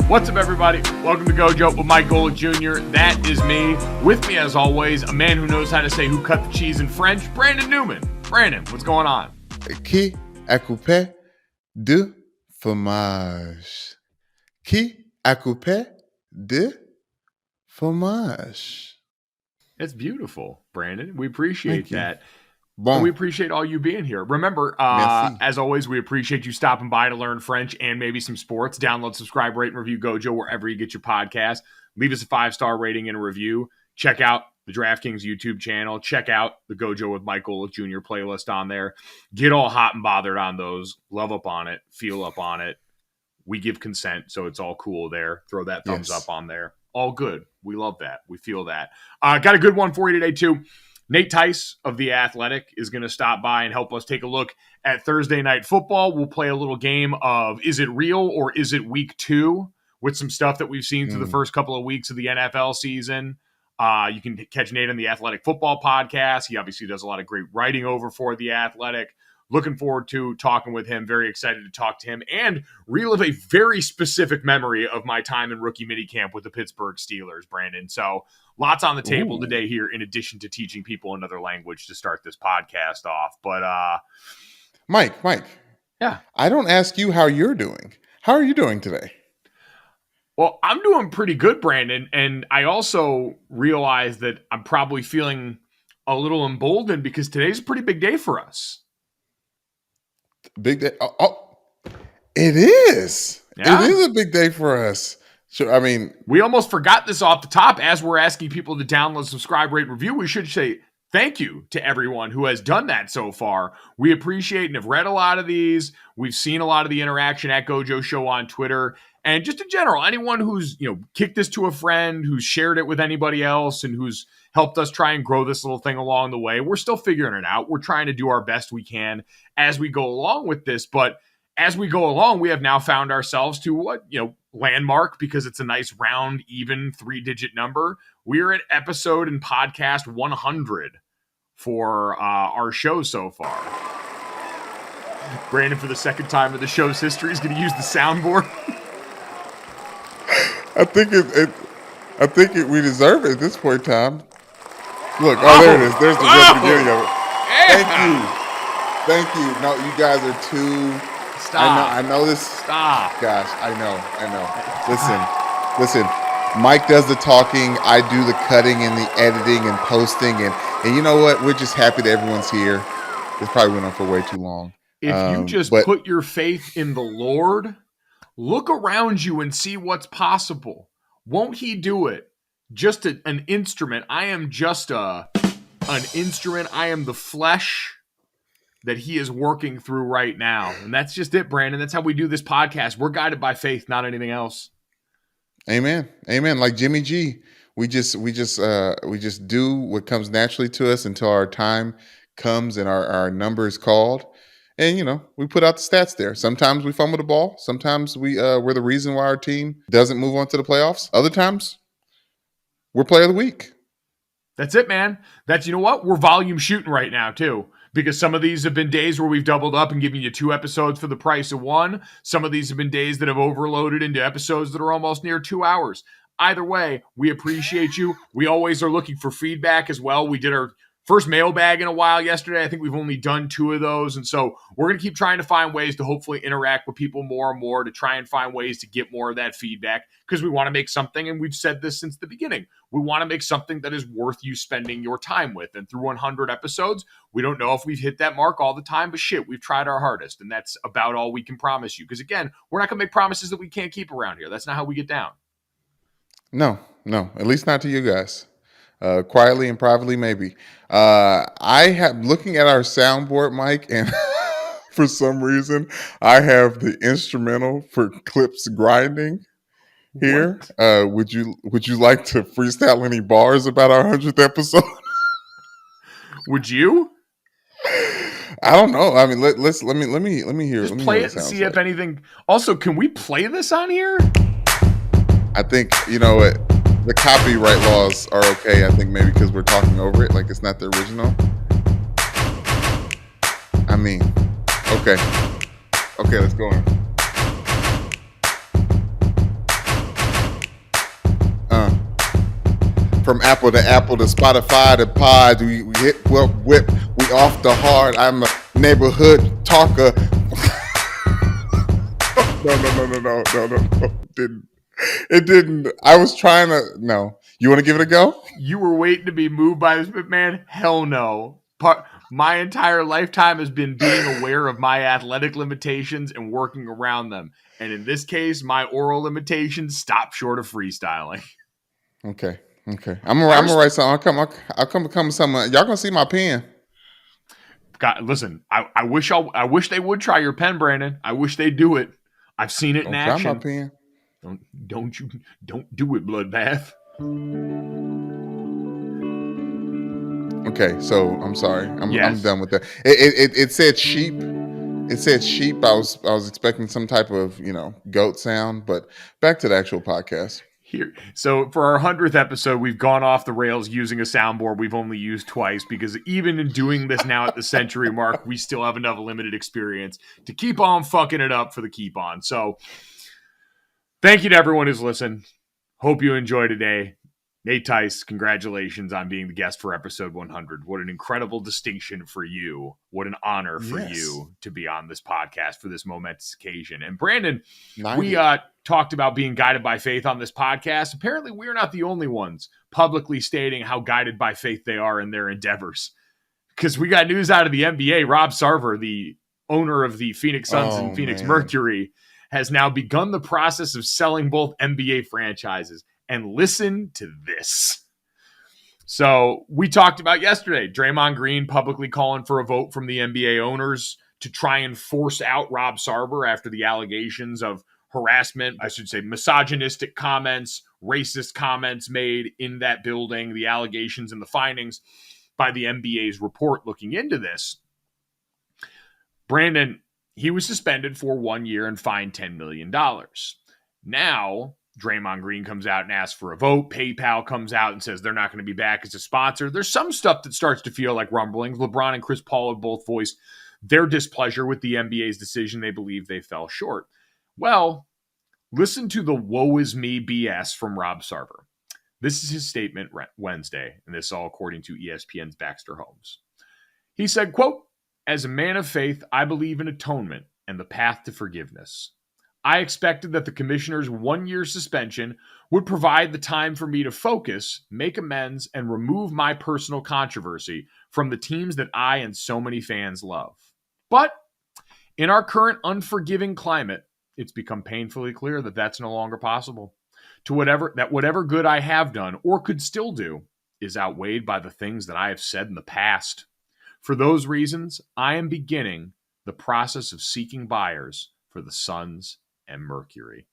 What's up, everybody? Welcome to GoJo with Mike Golick Jr. That is me. With me, as always, a man who knows how to say who cut the cheese in French, Brandon Newman. Brandon, what's going on? Qui a coupé de fromage? Qui a coupé de fromage? It's beautiful, Brandon. We appreciate that. Bon. And we appreciate all you being here. Remember, as always, we appreciate you stopping by to learn French and maybe some sports. Download, subscribe, rate, and review GoJo wherever you get your podcast. Leave us a 5-star rating and a review. Check out the DraftKings YouTube channel. Check out the GoJo with Mike Golick Jr. playlist on there. Get all hot and bothered on those. Love up on it. Feel up on it. We give consent, so it's all cool there. Throw that thumbs up on there. All good. We love that. We feel that. Got a good one for you today, too. Nate Tice of The Athletic is going to stop by and help us take a look at Thursday Night Football. We'll play a little game of Is It Real or Is It Week 2 with some stuff that we've seen through the first couple of weeks of the NFL season. You can catch Nate on the Athletic Football podcast. He obviously does a lot of great writing over for The Athletic. Looking forward to talking with him. Very excited to talk to him and relive a very specific memory of my time in rookie minicamp with the Pittsburgh Steelers, Brandon. So lots on the table today here, in addition to teaching people another language to start this podcast off. But Mike. Yeah. I don't ask you how you're doing. How are you doing today? Well, I'm doing pretty good, Brandon. And I also realize that I'm probably feeling a little emboldened because today's a pretty big day for us. Big day. Oh, it is. Yeah. It is a big day for us. So, I mean, we almost forgot this off the top. As we're asking people to download, subscribe, rate, review, we should say thank you to everyone who has done that so far. We appreciate and have read a lot of these. We've seen a lot of the interaction at GoJo Show on Twitter. And just in general, anyone who's, kicked this to a friend, who's shared it with anybody else, and who's helped us try and grow this little thing along the way. We're still figuring it out. We're trying to do our best we can as we go along with this. But as we go along, we have now found ourselves to landmark, because it's a nice round, even 3-digit number. We're at episode and podcast 100 for our show so far. Brandon, for the second time in the show's history, is going to use the soundboard. I think we deserve it at this point in time. Look, there it is. There's the beginning of it. Yeah. Thank you. No, you guys are too. Stop. I know this. Stop. Gosh, I know. Listen. Mike does the talking. I do the cutting and the editing and posting. And you know what? We're just happy that everyone's here. This probably went on for way too long. If you just put your faith in the Lord, look around you and see what's possible. Won't he do it? Just an instrument. I am just an instrument. I am the flesh that he is working through right now. And that's just it, Brandon. That's how we do this podcast. We're guided by faith, not anything else. Amen. Like Jimmy G, we just do what comes naturally to us until our time comes and our number is called. And, we put out the stats there. Sometimes we fumble the ball. Sometimes we're the reason why our team doesn't move on to the playoffs. Other times, we're player of the week. That's it, man. You know what? We're volume shooting right now, too. Because some of these have been days where we've doubled up and given you 2 episodes for the price of 1. Some of these have been days that have overloaded into episodes that are almost near 2 hours. Either way, we appreciate you. We always are looking for feedback as well. We did our first mailbag in a while yesterday. I think we've only done 2 of those. And so we're going to keep trying to find ways to hopefully interact with people more and more, to try and find ways to get more of that feedback, because we want to make something, and we've said this since the beginning, we want to make something that is worth you spending your time with. And through 100 episodes, we don't know if we've hit that mark all the time, but shit, we've tried our hardest. And that's about all we can promise you. Because again, we're not going to make promises that we can't keep around here. That's not how we get down. No, at least not to you guys. Quietly and privately, maybe. I have looking at our soundboard, Mike, and for some reason, I have the instrumental for clips grinding here. Would you like to freestyle any bars about our 100th episode? Would you? I don't know. I mean, let me hear. Just play it and see if anything. Also, can we play this on here? I think the copyright laws are okay. I think maybe because we're talking over it, like it's not the original. I mean, okay, let's go on. From Apple to Apple to Spotify to Pod, we hit whip. We off the hard. I'm a neighborhood talker. No. It didn't. I was trying to. No. You want to give it a go? You were waiting to be moved by this, but man, hell no. My entire lifetime has been being aware of my athletic limitations and working around them. And in this case, my oral limitations stop short of freestyling. Okay. I'm gonna write something. I'll come with something. Y'all gonna see my pen. God, listen, I wish they would try your pen, Brandon. I wish they'd do it. I've seen it in action. Try my pen. Don't do it, bloodbath. Okay, so I'm sorry. I'm done with that. It said sheep. It said sheep. I was expecting some type of goat sound, but back to the actual podcast. Here, so for our 100th episode, we've gone off the rails using a soundboard we've only used twice because even in doing this now at the century mark, we still have enough limited experience to keep on fucking it up for the keep on. So thank you to everyone who's listened. Hope you enjoyed today. Nate Tice, congratulations on being the guest for episode 100. What an incredible distinction for you. What an honor for you to be on this podcast for this momentous occasion. And Brandon, 90. We talked about being guided by faith on this podcast. Apparently, we're not the only ones publicly stating how guided by faith they are in their endeavors. Because we got news out of the NBA. Rob Sarver, the owner of the Phoenix Suns and Phoenix Mercury, has now begun the process of selling both NBA franchises. And listen to this. So we talked about yesterday, Draymond Green publicly calling for a vote from the NBA owners to try and force out Rob Sarver after the allegations of harassment, I should say misogynistic comments, racist comments made in that building, the allegations and the findings by the NBA's report looking into this. Brandon, he was suspended for 1 year and fined $10 million. Now, Draymond Green comes out and asks for a vote. PayPal comes out and says they're not going to be back as a sponsor. There's some stuff that starts to feel like rumblings. LeBron and Chris Paul have both voiced their displeasure with the NBA's decision. They believe they fell short. Well, listen to the woe is me BS from Rob Sarver. This is his statement Wednesday, and this is all according to ESPN's Baxter Holmes. He said, quote, "As a man of faith, I believe in atonement and the path to forgiveness. I expected that the commissioner's 1 year suspension would provide the time for me to focus, make amends, and remove my personal controversy from the teams that I and so many fans love. But in our current unforgiving climate, it's become painfully clear that that's no longer possible. Whatever good I have done or could still do is outweighed by the things that I have said in the past. For those reasons, I am beginning the process of seeking buyers for the Suns and Mercury."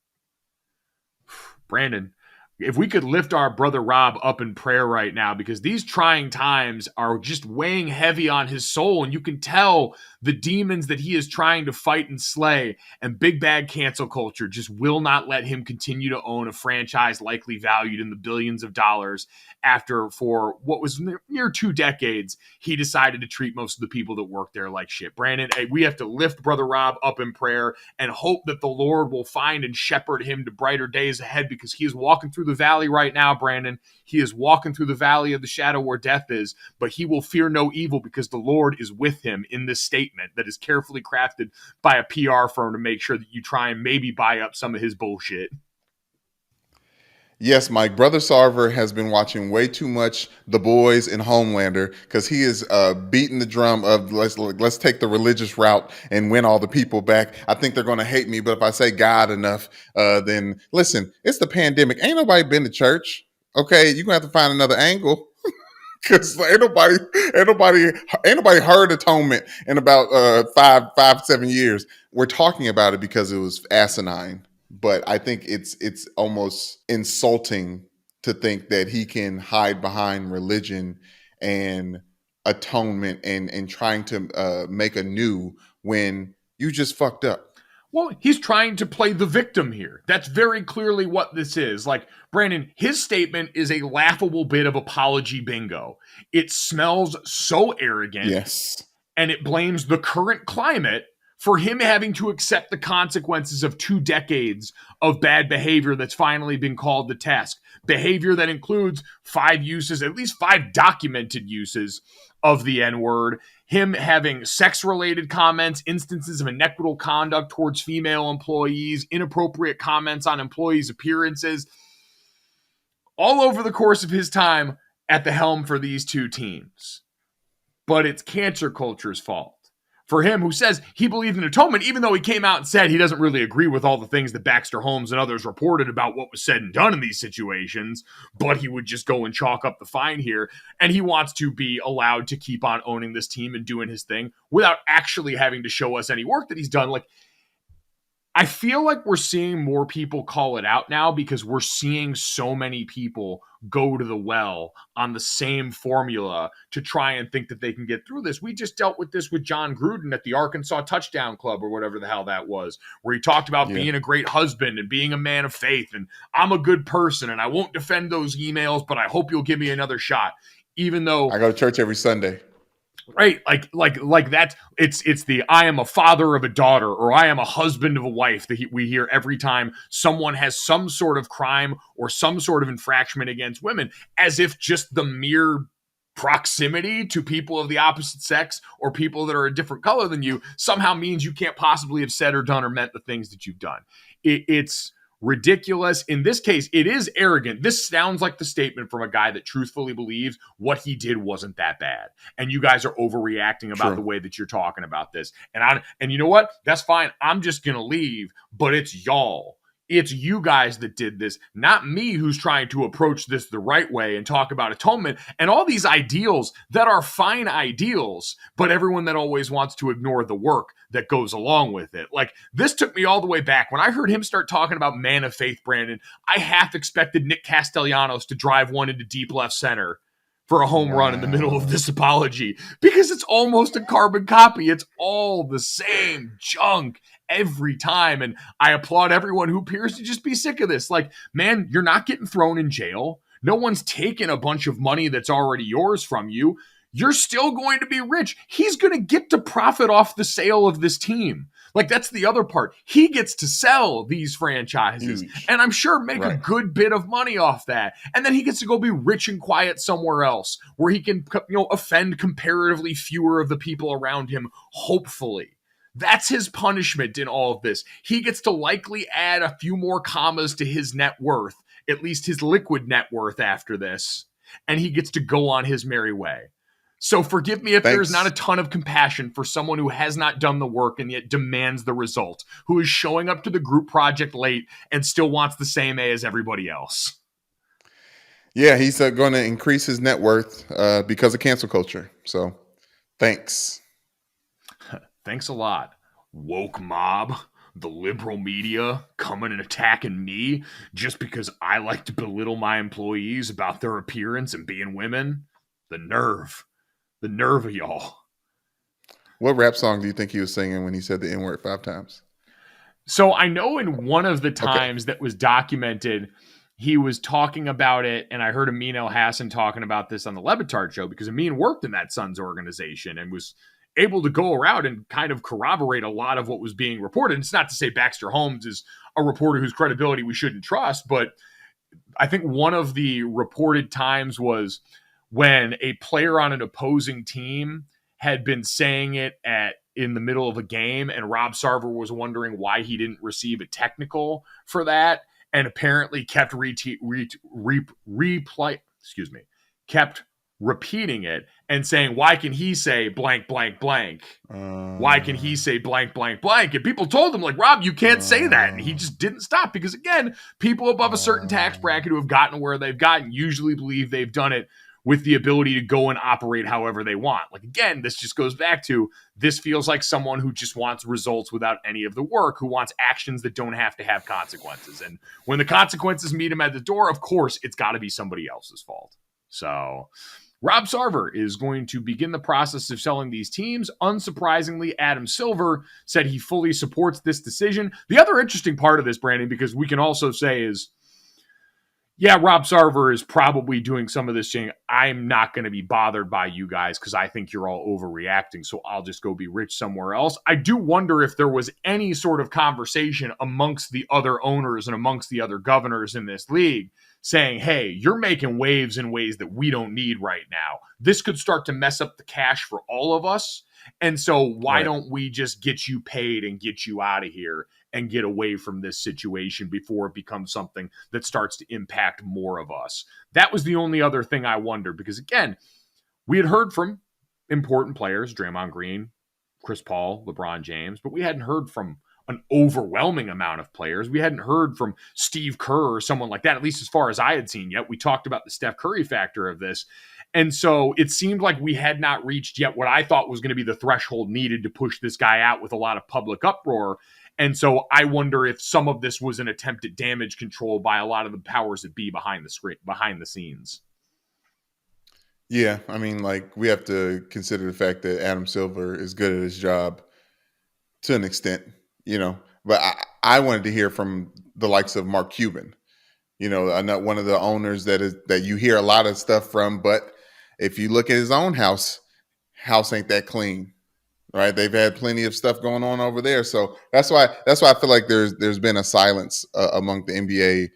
Brandon, if we could lift our brother Rob up in prayer right now, because these trying times are just weighing heavy on his soul, and you can tell the demons that he is trying to fight and slay, and big bad cancel culture just will not let him continue to own a franchise likely valued in the billions of dollars after, for what was near 2 decades, he decided to treat most of the people that work there like shit. Brandon, hey, we have to lift brother Rob up in prayer and hope that the Lord will find and shepherd him to brighter days ahead, because he is walking through the valley right now, Brandon. He is walking through the valley of the shadow where death is, but he will fear no evil because the Lord is with him in this statement that is carefully crafted by a PR firm to make sure that you try and maybe buy up some of his bullshit. Yes, Mike. Brother Sarver has been watching way too much The Boys and Homelander, because he is beating the drum of let's take the religious route and win all the people back. I think they're going to hate me, but if I say God enough, then listen, it's the pandemic. Ain't nobody been to church. Okay, you're going to have to find another angle. Because ain't nobody heard atonement in about 7 years. We're talking about it because it was asinine. But I think it's almost insulting to think that he can hide behind religion and atonement and trying to make anew when you just fucked up. Well, he's trying to play the victim here. That's very clearly what this is. Like, Brandon, his statement is a laughable bit of apology bingo. It smells so arrogant. Yes. And it blames the current climate for him having to accept the consequences of 2 decades of bad behavior that's finally been called to task. behavior that includes 5 uses, at least 5 documented uses of the N-word, him having sex-related comments, instances of inequitable conduct towards female employees, inappropriate comments on employees' appearances, all over the course of his time at the helm for these two teams. But it's cancer culture's fault. For him, who says he believed in atonement, even though he came out and said he doesn't really agree with all the things that Baxter Holmes and others reported about what was said and done in these situations, but he would just go and chalk up the fine here. And he wants to be allowed to keep on owning this team and doing his thing without actually having to show us any work that he's done. Like, I feel like we're seeing more people call it out now because we're seeing so many people go to the well on the same formula to try and think that they can get through this. We just dealt with this with John Gruden at the Arkansas Touchdown Club or whatever the hell that was, where he talked about being a great husband and being a man of faith and I'm a good person and I won't defend those emails, but I hope you'll give me another shot. Even though I go to church every Sunday. Right, like that. It's the I am a father of a daughter or I am a husband of a wife that we hear every time someone has some sort of crime or some sort of infraction against women, as if just the mere proximity to people of the opposite sex or people that are a different color than you somehow means you can't possibly have said or done or meant the things that you've done. It's ridiculous. In this case, it is arrogant. This sounds like the statement from a guy that truthfully believes what he did wasn't that bad. And you guys are overreacting about the way that you're talking about this. And you know what? That's fine. I'm just going to leave, but it's y'all. It's you guys that did this, not me who's trying to approach this the right way and talk about atonement and all these ideals that are fine ideals, but everyone that always wants to ignore the work that goes along with it. Like, this took me all the way back. When I heard him start talking about man of faith, Brandon, I half expected Nick Castellanos to drive one into deep left center for a home run in the middle of this apology, because it's almost a carbon copy. It's all the same junk every time. And I applaud everyone who appears to just be sick of this. Like, man, you're not getting thrown in jail. No one's taking a bunch of money that's already yours from you. You're still going to be rich. He's going to get to profit off the sale of this team. Like, that's the other part. He gets to sell these franchises and I'm sure make a good bit of money off that. And then he gets to go be rich and quiet somewhere else where he can, offend comparatively fewer of the people around him, hopefully. That's his punishment in all of this. He gets to likely add a few more commas to his net worth, at least his liquid net worth after this, and he gets to go on his merry way. So forgive me if there's not a ton of compassion for someone who has not done the work and yet demands the result, who is showing up to the group project late and still wants the same A as everybody else. Yeah, he's going to increase his net worth because of cancel culture. So thanks. Thanks a lot, woke mob. The liberal media coming and attacking me just because I like to belittle my employees about their appearance and being women. The nerve of y'all. What rap song do you think he was singing when he said the N-word 5 times? So I know in one of the times that was documented, he was talking about it, and I heard Amin El Hassan talking about this on the Levitard show because Amin worked in that Suns organization and was able to go around and kind of corroborate a lot of what was being reported. And it's not to say Baxter Holmes is a reporter whose credibility we shouldn't trust, but I think one of the reported times was when a player on an opposing team had been saying it in the middle of a game, and Rob Sarver was wondering why he didn't receive a technical for that, and apparently kept kept repeating it and saying, why can he say blank, blank, blank? Why can he say blank, blank, blank? And people told him, like, Rob, you can't say that. And he just didn't stop because, again, people above a certain tax bracket who have gotten where they've gotten usually believe they've done it with the ability to go and operate however they want. Like, again, this just goes back to, this feels like someone who just wants results without any of the work, who wants actions that don't have to have consequences. And when the consequences meet him at the door, of course, it's got to be somebody else's fault. So Rob Sarver is going to begin the process of selling these teams. Unsurprisingly, Adam Silver said he fully supports this decision. The other interesting part of this, Brandon, because we can also say is, yeah, Rob Sarver is probably doing some of this thing. I'm not going to be bothered by you guys because I think you're all overreacting, so I'll just go be rich somewhere else. I do wonder if there was any sort of conversation amongst the other owners and amongst the other governors in this league saying, hey, you're making waves in ways that we don't need right now. This could start to mess up the cash for all of us. And so why don't we just get you paid and get you out of here and get away from this situation before it becomes something that starts to impact more of us? That was the only other thing I wondered, because again, we had heard from important players, Draymond Green, Chris Paul, LeBron James, but we hadn't heard from an overwhelming amount of players. We hadn't heard from Steve Kerr or someone like that, at least as far as I had seen yet. We talked about the Steph Curry factor of this. And so it seemed like we had not reached yet what I thought was going to be the threshold needed to push this guy out with a lot of public uproar. And so I wonder if some of this was an attempt at damage control by a lot of the powers that be behind the screen, behind the scenes. Yeah, I mean, like, we have to consider the fact that Adam Silver is good at his job to an extent, but I wanted to hear from the likes of Mark Cuban. I'm not one of the owners that you hear a lot of stuff from, but if you look at his own house ain't that clean, right? They've had plenty of stuff going on over there, so that's why I feel like there's been a silence among the NBA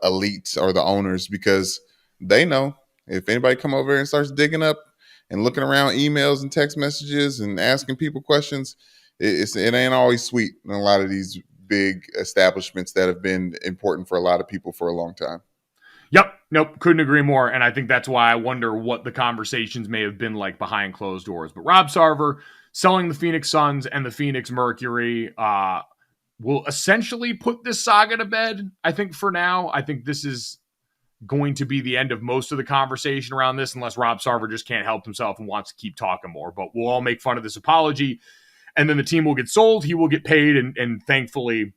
elites or the owners, because they know if anybody come over and starts digging up and looking around emails and text messages and asking people questions, it ain't always sweet in a lot of these big establishments that have been important for a lot of people for a long time. Yep. Nope. Couldn't agree more. And I think that's why I wonder what the conversations may have been like behind closed doors. But Rob Sarver selling the Phoenix Suns and the Phoenix Mercury will essentially put this saga to bed, I think, for now. I think this is going to be the end of most of the conversation around this, unless Rob Sarver just can't help himself and wants to keep talking more. But we'll all make fun of this apology, and then the team will get sold. He will get paid, and thankfully,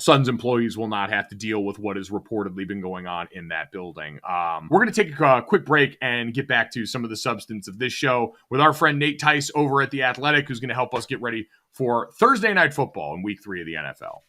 Suns employees will not have to deal with what has reportedly been going on in that building. We're going to take a quick break and get back to some of the substance of this show with our friend Nate Tice over at The Athletic, who's going to help us get ready for Thursday Night Football in Week 3 of the NFL.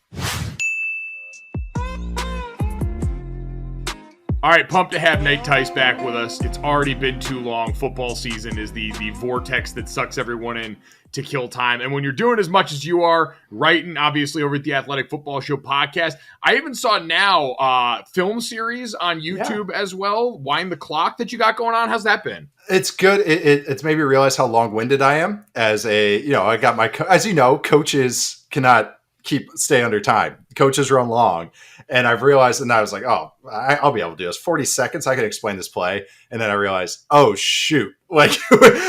All right, pumped to have Nate Tice back with us. It's already been too long. Football season is the vortex that sucks everyone in to kill time. And when you're doing as much as you are, writing, obviously, over at the Athletic Football Show podcast, I even saw now film series on YouTube as well, Wind the Clock, that you got going on. How's that been? It's good. It's made me realize how long-winded I am. I got my, as you know, coaches cannot stay under time. Coaches run long. And I've realized, and I was like, oh, I'll be able to do this. 40 seconds, I can explain this play. And then I realized, oh, shoot. Like,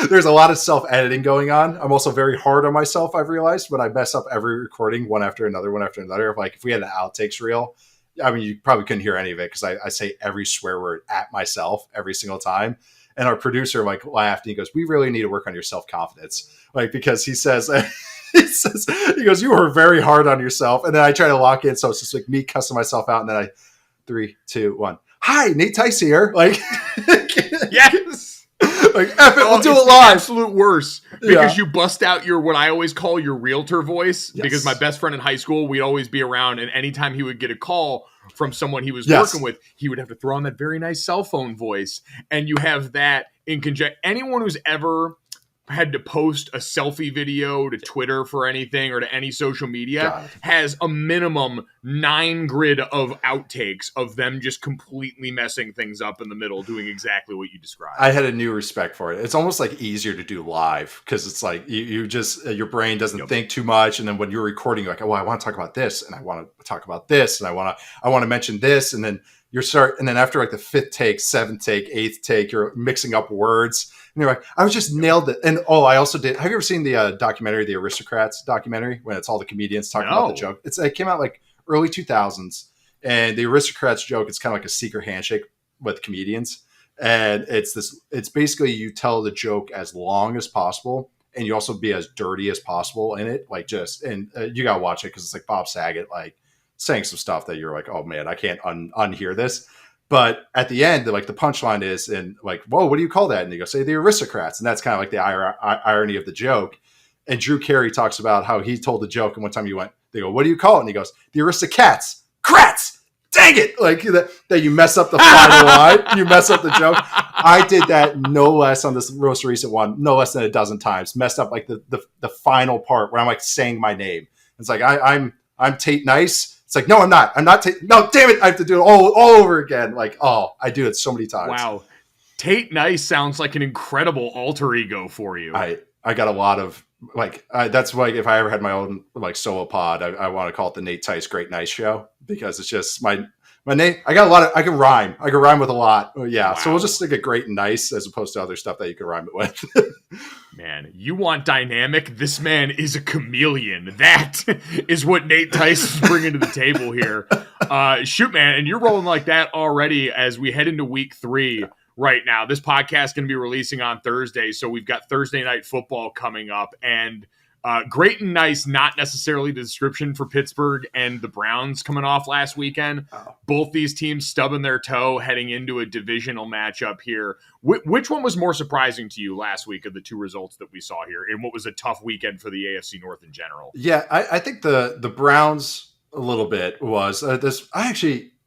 there's a lot of self-editing going on. I'm also very hard on myself, I've realized, when I mess up every recording one after another. Like, if we had an outtakes reel, I mean, you probably couldn't hear any of it because I say every swear word at myself every single time. And our producer, like, laughed, and he goes, we really need to work on your self-confidence. Like, because he says... he goes, you were very hard on yourself. And then I try to lock in. So it's just like me cussing myself out. And then 3, 2, 1. Hi, Nate Tice here. Like, yes. Like, F it, we'll do it live. Absolute worst. Because you bust out your, what I always call your realtor voice. Yes. Because my best friend in high school, we'd always be around. And anytime he would get a call from someone he was working with, he would have to throw on that very nice cell phone voice. And you have that in conjunction. Anyone who's ever had to post a selfie video to Twitter for anything or to any social media has a minimum 9 grid of outtakes of them just completely messing things up in the middle, doing exactly what you described. I had a new respect for it. It's almost like easier to do live because it's like you just, your brain doesn't think too much. And then when you're recording, you're like, oh, I want to talk about this and I want to talk about this and I want to mention this. And then and then after like the 5th take, 7th take, 8th take, you're mixing up words. And you're like, I was just nailed it. And I also did. Have you ever seen the documentary, the Aristocrats documentary, when it's all the comedians talking about the joke? It came out like early 2000s. And the Aristocrats joke, it's kind of like a secret handshake with comedians. And it's basically you tell the joke as long as possible. And you also be as dirty as possible in it. Like you got to watch it because it's like Bob Saget, like saying some stuff that you're like, oh man, I can't unhear this. But at the end, like the punchline is, and like, whoa, what do you call that? And you go, say the Aristocrats. And that's kind of like the irony of the joke. And Drew Carey talks about how he told the joke. And one time they go, what do you call it? And he goes, the Aristocats. Crats! Dang it! Like that you mess up the final line. You mess up the joke. I did that no less on this most recent one, no less than a dozen times. Messed up like the final part where I'm like saying my name. It's like, I'm Tate Nice. It's like, no, I'm not. No, damn it. I have to do it all over again. Like, oh, I do it so many times. Wow. Tate Nice sounds like an incredible alter ego for you. I got a lot of that's why if I ever had my own like solo pod, I want to call it the Nate Tice Great Nice Show, because it's just my name. I got a lot of, I can rhyme with a lot. Yeah. Wow. So we'll just stick at great and nice as opposed to other stuff that you can rhyme it with. Man, you want dynamic? This man is a chameleon. That is what Nate Tice is bringing to the table here. Shoot, man. And you're rolling like that already as we head into week 3 right now. This podcast is going to be releasing on Thursday. So we've got Thursday night football coming up, and great and nice, not necessarily the description for Pittsburgh and the Browns coming off last weekend. Both these teams stubbing their toe heading into a divisional matchup here. Which one was more surprising to you last week of the 2 results that we saw here, and what was a tough weekend for the AFC North in general? Yeah, I think the Browns a little bit was this.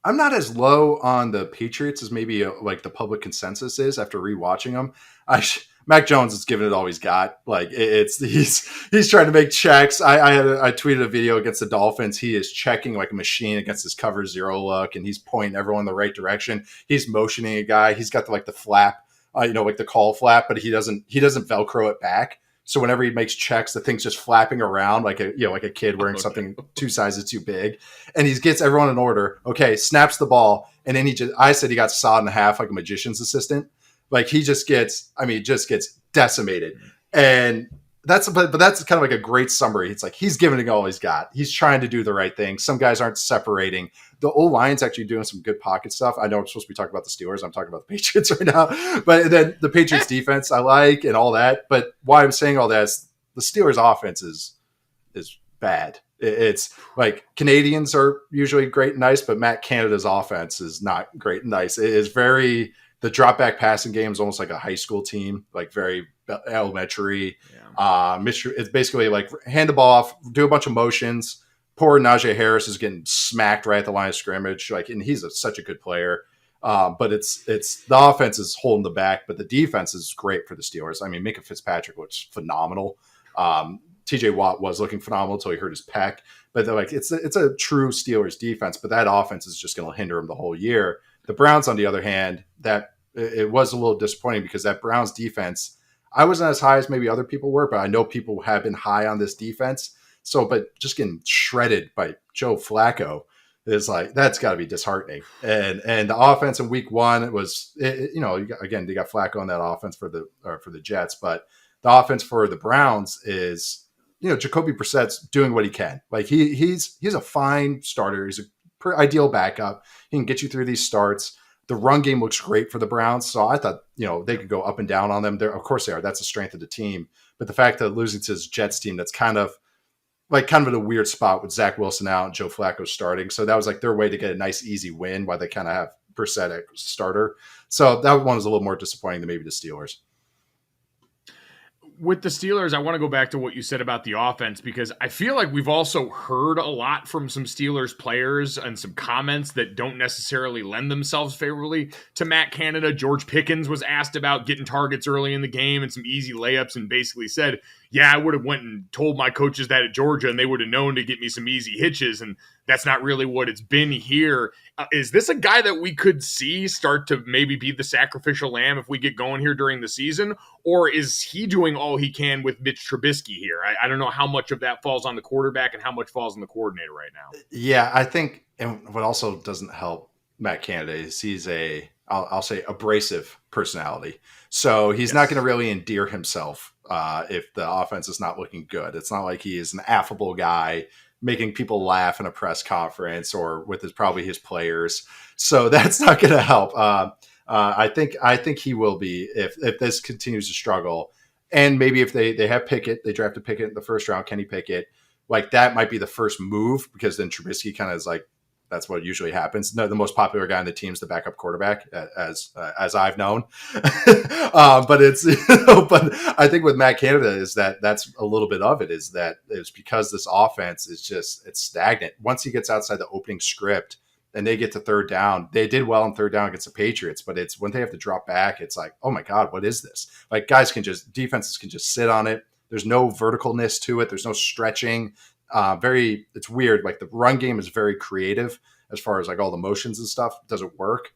I'm not as low on the Patriots as maybe like the public consensus is after rewatching them. Mac Jones is giving it all he's got. Like he's trying to make checks. I tweeted a video against the Dolphins. He is checking like a machine against his cover 0 look, and he's pointing everyone in the right direction. He's motioning a guy. He's got the flap, like the call flap, but he doesn't Velcro it back. So whenever he makes checks, the thing's just flapping around like a kid wearing something 2 sizes too big. And he gets everyone in order. Okay, snaps the ball, and then I said he got sawed in half like a magician's assistant. Like he just gets decimated. And that's kind of like a great summary. It's like he's giving it all he's got. He's trying to do the right thing. Some guys aren't separating. The O-line's actually doing some good pocket stuff. I know I'm supposed to be talking about the Steelers. I'm talking about the Patriots right now. But then the Patriots defense I like and all that. But why I'm saying all that is the Steelers offense is bad. It's like Canadians are usually great and nice, but Matt Canada's offense is not great and nice. It is the drop back passing game is almost like a high school team, like very elementary. Yeah. It's basically like hand the ball off, do a bunch of motions. Poor Najee Harris is getting smacked right at the line of scrimmage. Like, and he's such a good player. But it's the offense is holding the back, but the defense is great for the Steelers. I mean, Minka Fitzpatrick looks phenomenal. TJ Watt was looking phenomenal until he hurt his pec. But like it's a true Steelers defense, but that offense is just going to hinder him the whole year. The Browns, on the other hand, that it was a little disappointing because that Browns defense, I wasn't as high as maybe other people were, but I know people have been high on this defense. So, but just getting shredded by Joe Flacco is like, that's got to be disheartening. And the offense in week 1, it was, they got Flacco on that offense for the Jets, but the offense for the Browns is, Jacoby Brissett's doing what he can. Like he's a fine starter. He's a ideal backup. He can get you through these starts. The run game looks great for the Browns. So I thought, they could go up and down on them. Of course they are. That's the strength of the team. But the fact that losing to his Jets team, that's kind of in a weird spot with Zach Wilson out and Joe Flacco starting. So that was like their way to get a nice, easy win while they kind of have Brissett at starter. So that one was a little more disappointing than maybe the Steelers. With the Steelers, I want to go back to what you said about the offense, because I feel like we've also heard a lot from some Steelers players and some comments that don't necessarily lend themselves favorably to Matt Canada. George Pickens was asked about getting targets early in the game and some easy layups and basically said, yeah, I would have went and told my coaches that at Georgia and they would have known to get me some easy hitches. And that's not really what it's been here. Is this a guy that we could see start to maybe be the sacrificial lamb if we get going here during the season? Or is he doing all he can with Mitch Trubisky here? I don't know how much of that falls on the quarterback and how much falls on the coordinator right now. Yeah, I think, and what also doesn't help Matt Canada is he's I'll say abrasive personality. So he's not going to really endear himself if the offense is not looking good. It's not like he is an affable guy making people laugh in a press conference or with probably his players. So that's not going to help. I think he will be if this continues to struggle. And maybe if they have Pickett, they drafted Pickett in the first round, Kenny Pickett, like that might be the first move, because then Trubisky kind of is like, that's what usually happens. No, the most popular guy on the team is the backup quarterback, as I've known. But I think with Matt Canada is that's a little bit of it, is that it's because this offense is it's stagnant. Once he gets outside the opening script and they get to third down, they did well on third down against the Patriots, but it's when they have to drop back, it's like, oh my God, what is this? Like defenses can just sit on it. There's no verticalness to it. There's no stretching. it's weird. Like the run game is very creative as far as like all the motions and stuff. It doesn't work,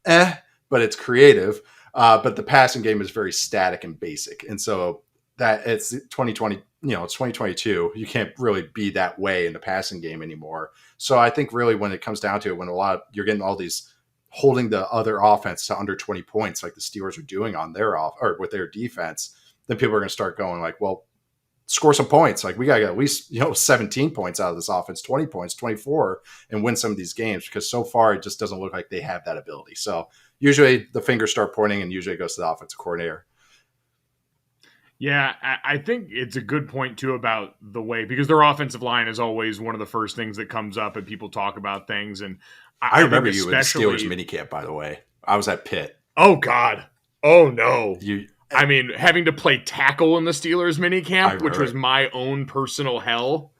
but it's creative. But the passing game is very static and basic. And so that it's 2020, it's 2022. You can't really be that way in the passing game anymore. So I think really when it comes down to it, when you're getting all these holding the other offense to under 20 points, like the Steelers are doing on their or with their defense, then people are going to start going like, well, score some points. Like we got to get at least, 17 points out of this offense, 20 points, 24, and win some of these games, because so far it just doesn't look like they have that ability. So usually the fingers start pointing and usually it goes to the offensive coordinator. Yeah, I think it's a good point, too, about the way, because their offensive line is always one of the first things that comes up and people talk about things. And I remember you in the Steelers minicamp, by the way. I was at Pitt. Oh, God. Oh, no. Having to play tackle in the Steelers minicamp, which was my own personal hell.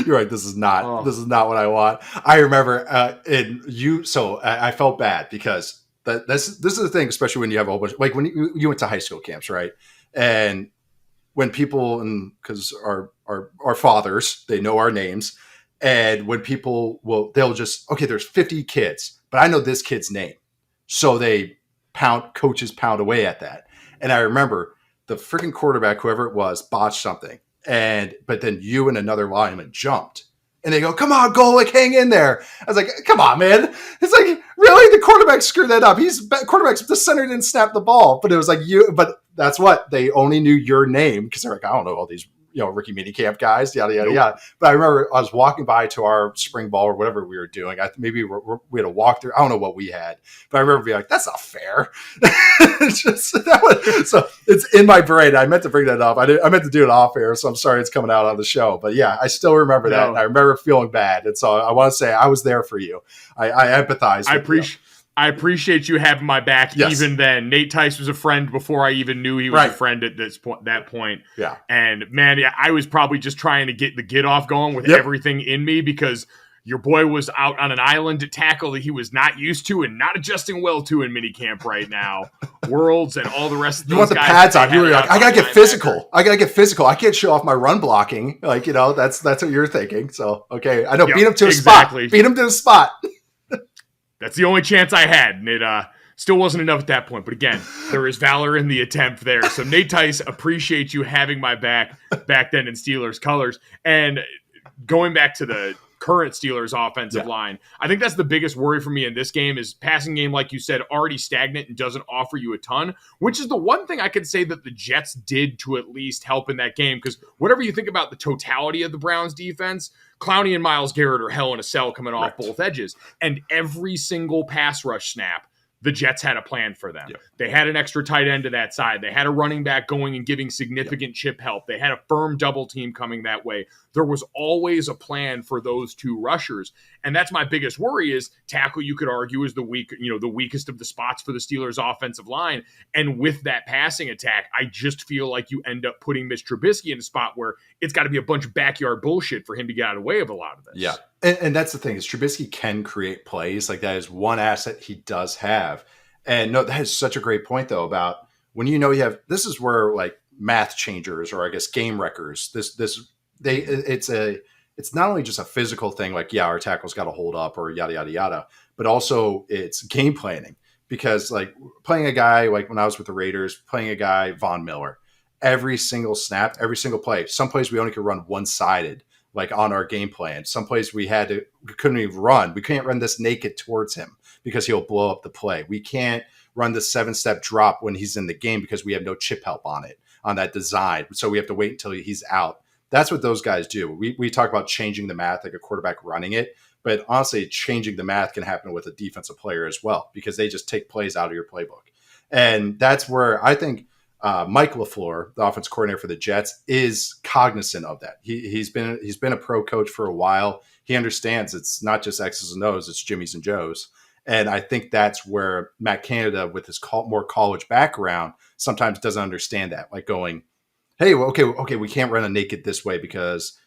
You're right. This is not what I want. I remember I felt bad because this is the thing, especially when you have a whole bunch, like when you went to high school camps, right? And when people, and because our fathers, they know our names, and when people they'll just, okay, there's 50 kids, but I know this kid's name, so coaches pound away at that. And I remember the freaking quarterback, whoever it was, botched something, but then you and another lineman jumped. And they go, come on, goal, like hang in there. I was like, come on, man. It's like, really? The quarterback screwed that up. The center didn't snap the ball, but it was like but that's what they only knew your name, because they're like, I don't know all these, rookie minicamp guys, yada, yada, yada. But I remember I was walking by to our spring ball or whatever we were doing. Maybe we had a walkthrough. I don't know what we had, but I remember being like, that's not fair. So it's in my brain. I meant to bring that up. I meant to do it off air, so I'm sorry it's coming out on the show. But yeah, I still remember that. And I remember feeling bad. And so I want to say I was there for you. I empathize. I appreciate you having my back. Yes. Even then. Nate Tice was a friend before I even knew he was a friend at that point. Yeah. And man, I was probably just trying to get the get off going with everything in me, because your boy was out on an island to tackle that he was not used to and not adjusting well to in minicamp right now. Worlds and all the rest of those guys. You want the pads on. You were like, I got to get physical. I can't show off my run blocking. Like, that's what you're thinking. So, okay. I know. Beat him to a spot. Beat him to the spot. That's the only chance I had, and it still wasn't enough at that point. But again, there is valor in the attempt there. So Nate Tice, appreciate you having my back then in Steelers colors. And going back to the current Steelers offensive line, I think that's the biggest worry for me in this game is passing game, like you said, already stagnant and doesn't offer you a ton, which is the one thing I could say that the Jets did to at least help in that game. Because whatever you think about the totality of the Browns defense, Clowney and Myles Garrett are hell in a cell coming off both edges. And every single pass rush snap, the Jets had a plan for them. Yep. They had an extra tight end to that side. They had a running back going and giving significant chip help. They had a firm double team coming that way. There was always a plan for those two rushers. And that's my biggest worry is tackle, you could argue, is the weakest of the spots for the Steelers offensive line. And with that passing attack, I just feel like you end up putting Mitch Trubisky in a spot where it's got to be a bunch of backyard bullshit for him to get out of the way of a lot of this. Yeah. And that's the thing is Trubisky can create plays. Like that is one asset he does have. And no, that is such a great point though about when you have, this is where like math changers or I guess game wreckers, it's not only just a physical thing, like, our tackle's got to hold up or yada, yada, yada, but also it's game planning because like playing a guy, like when I was with the Raiders, playing a guy, Von Miller, every single snap, every single play, some plays we only could run one-sided. Like on our game plan, some plays we couldn't even run. We can't run this naked towards him because he'll blow up the play. We can't run the 7-step drop when he's in the game because we have no chip help on that design. So we have to wait until he's out. That's what those guys do. We talk about changing the math, like a quarterback running it, but honestly, changing the math can happen with a defensive player as well because they just take plays out of your playbook. And that's where I think Mike LaFleur, the offense coordinator for the Jets, is cognizant of that. He's been a pro coach for a while. He understands it's not just X's and O's, it's Jimmy's and Joe's. And I think that's where Matt Canada, with his more college background, sometimes doesn't understand that. Like going, hey, well, okay, we can't run a naked this way because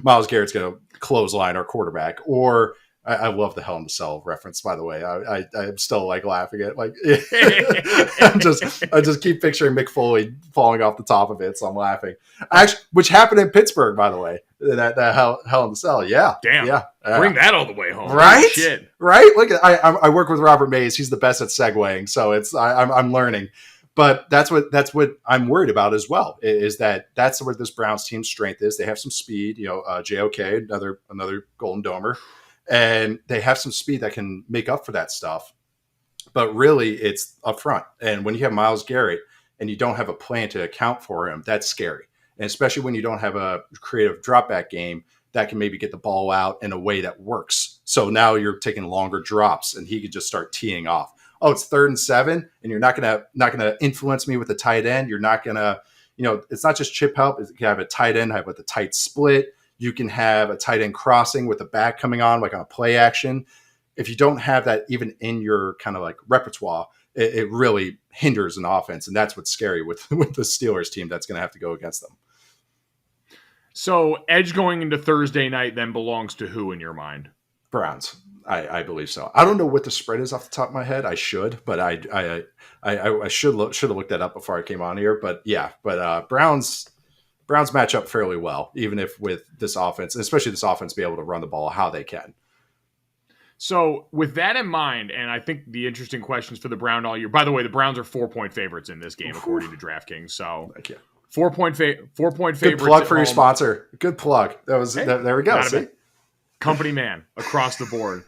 Myles Garrett's going to clothesline our quarterback. Or I love the Hell in the Cell reference, by the way. I'm still like laughing at like I just keep picturing Mick Foley falling off the top of it, so I'm laughing. Actually, which happened in Pittsburgh, by the way. that hell in the cell. Yeah. Damn. Yeah. Bring that all the way home. Right? Shit. Right? Look, I work with Robert Mays. He's the best at segueing. So I'm learning. But that's what I'm worried about as well, is that's where this Browns team's strength is. They have some speed, JOK, another Golden Domer, and they have some speed that can make up for that stuff. But really, it's up front. And when you have Myles Garrett and you don't have a plan to account for him, that's scary. And especially when you don't have a creative drop back game that can maybe get the ball out in a way that works. So now you're taking longer drops and he could just start teeing off. Oh, it's 3rd and 7, and you're not gonna influence me with the tight end. You're not gonna, it's not just chip help. You can have a tight end with a tight split. You can have a tight end crossing with a back coming on, like on a play action. If you don't have that even in your kind of like repertoire, it really hinders an offense, and that's what's scary with the Steelers team that's going to have to go against them. So edge going into Thursday night then belongs to who in your mind? Browns. I believe so. I don't know what the spread is off the top of my head. I should, but I should have looked that up before I came on here. But yeah, Browns match up fairly well, even if with this offense, especially this offense, be able to run the ball how they can. So with that in mind, and I think the interesting questions for the Brown all year. By the way, the Browns are 4-point favorites in this game according to DraftKings. So thank you. 4-point favorites. Good plug for your sponsor. Good plug. There we go. See? Company man across the board.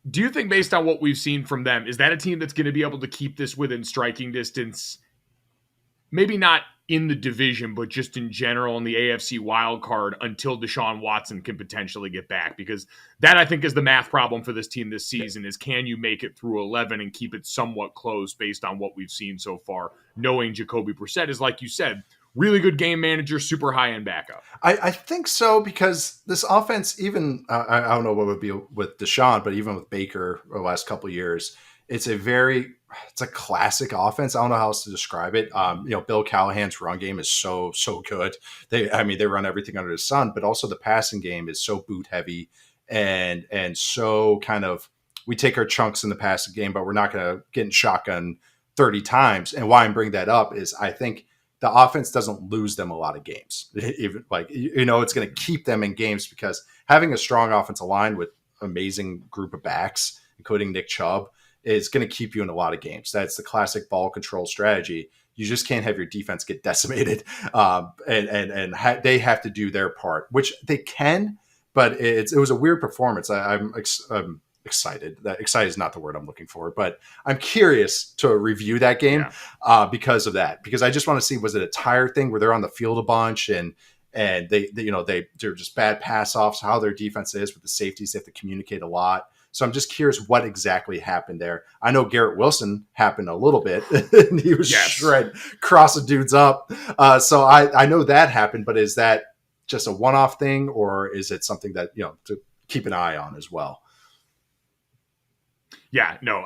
Do you think, based on what we've seen from them, is that a team that's going to be able to keep this within striking distance? Maybe not in the division, but just in general in the AFC wild card until Deshaun Watson can potentially get back? Because that, I think, is the math problem for this team this season, is can you make it through 11 and keep it somewhat close based on what we've seen so far, knowing Jacoby Brissett is, like you said, really good game manager, super high-end backup. I think so, because this offense, even I don't know what would be with Deshaun, but even with Baker the last couple of years, it's a classic offense. I don't know how else to describe it. Bill Callahan's run game is so good. They run everything under the sun, but also the passing game is so boot heavy and so kind of, we take our chunks in the passing game, but we're not going to get in shotgun 30 times. And why I'm bringing that up is I think the offense doesn't lose them a lot of games. Even it's going to keep them in games, because having a strong offensive line with amazing group of backs, including Nick Chubb, is going to keep you in a lot of games. That's the classic ball control strategy. You just can't have your defense get decimated. They have to do their part, which they can, but it was a weird performance. I'm excited. Excited is not the word I'm looking for, but I'm curious to review that game because of that. Because I just want to see, was it a tired thing where they're on the field a bunch and they're just bad pass offs, how their defense is with the safeties. They have to communicate a lot. So I'm just curious what exactly happened there. I know Garrett Wilson happened a little bit. And he was crossing dudes up. So I know that happened, but is that just a one-off thing, or is it something that, to keep an eye on as well? Yeah, no,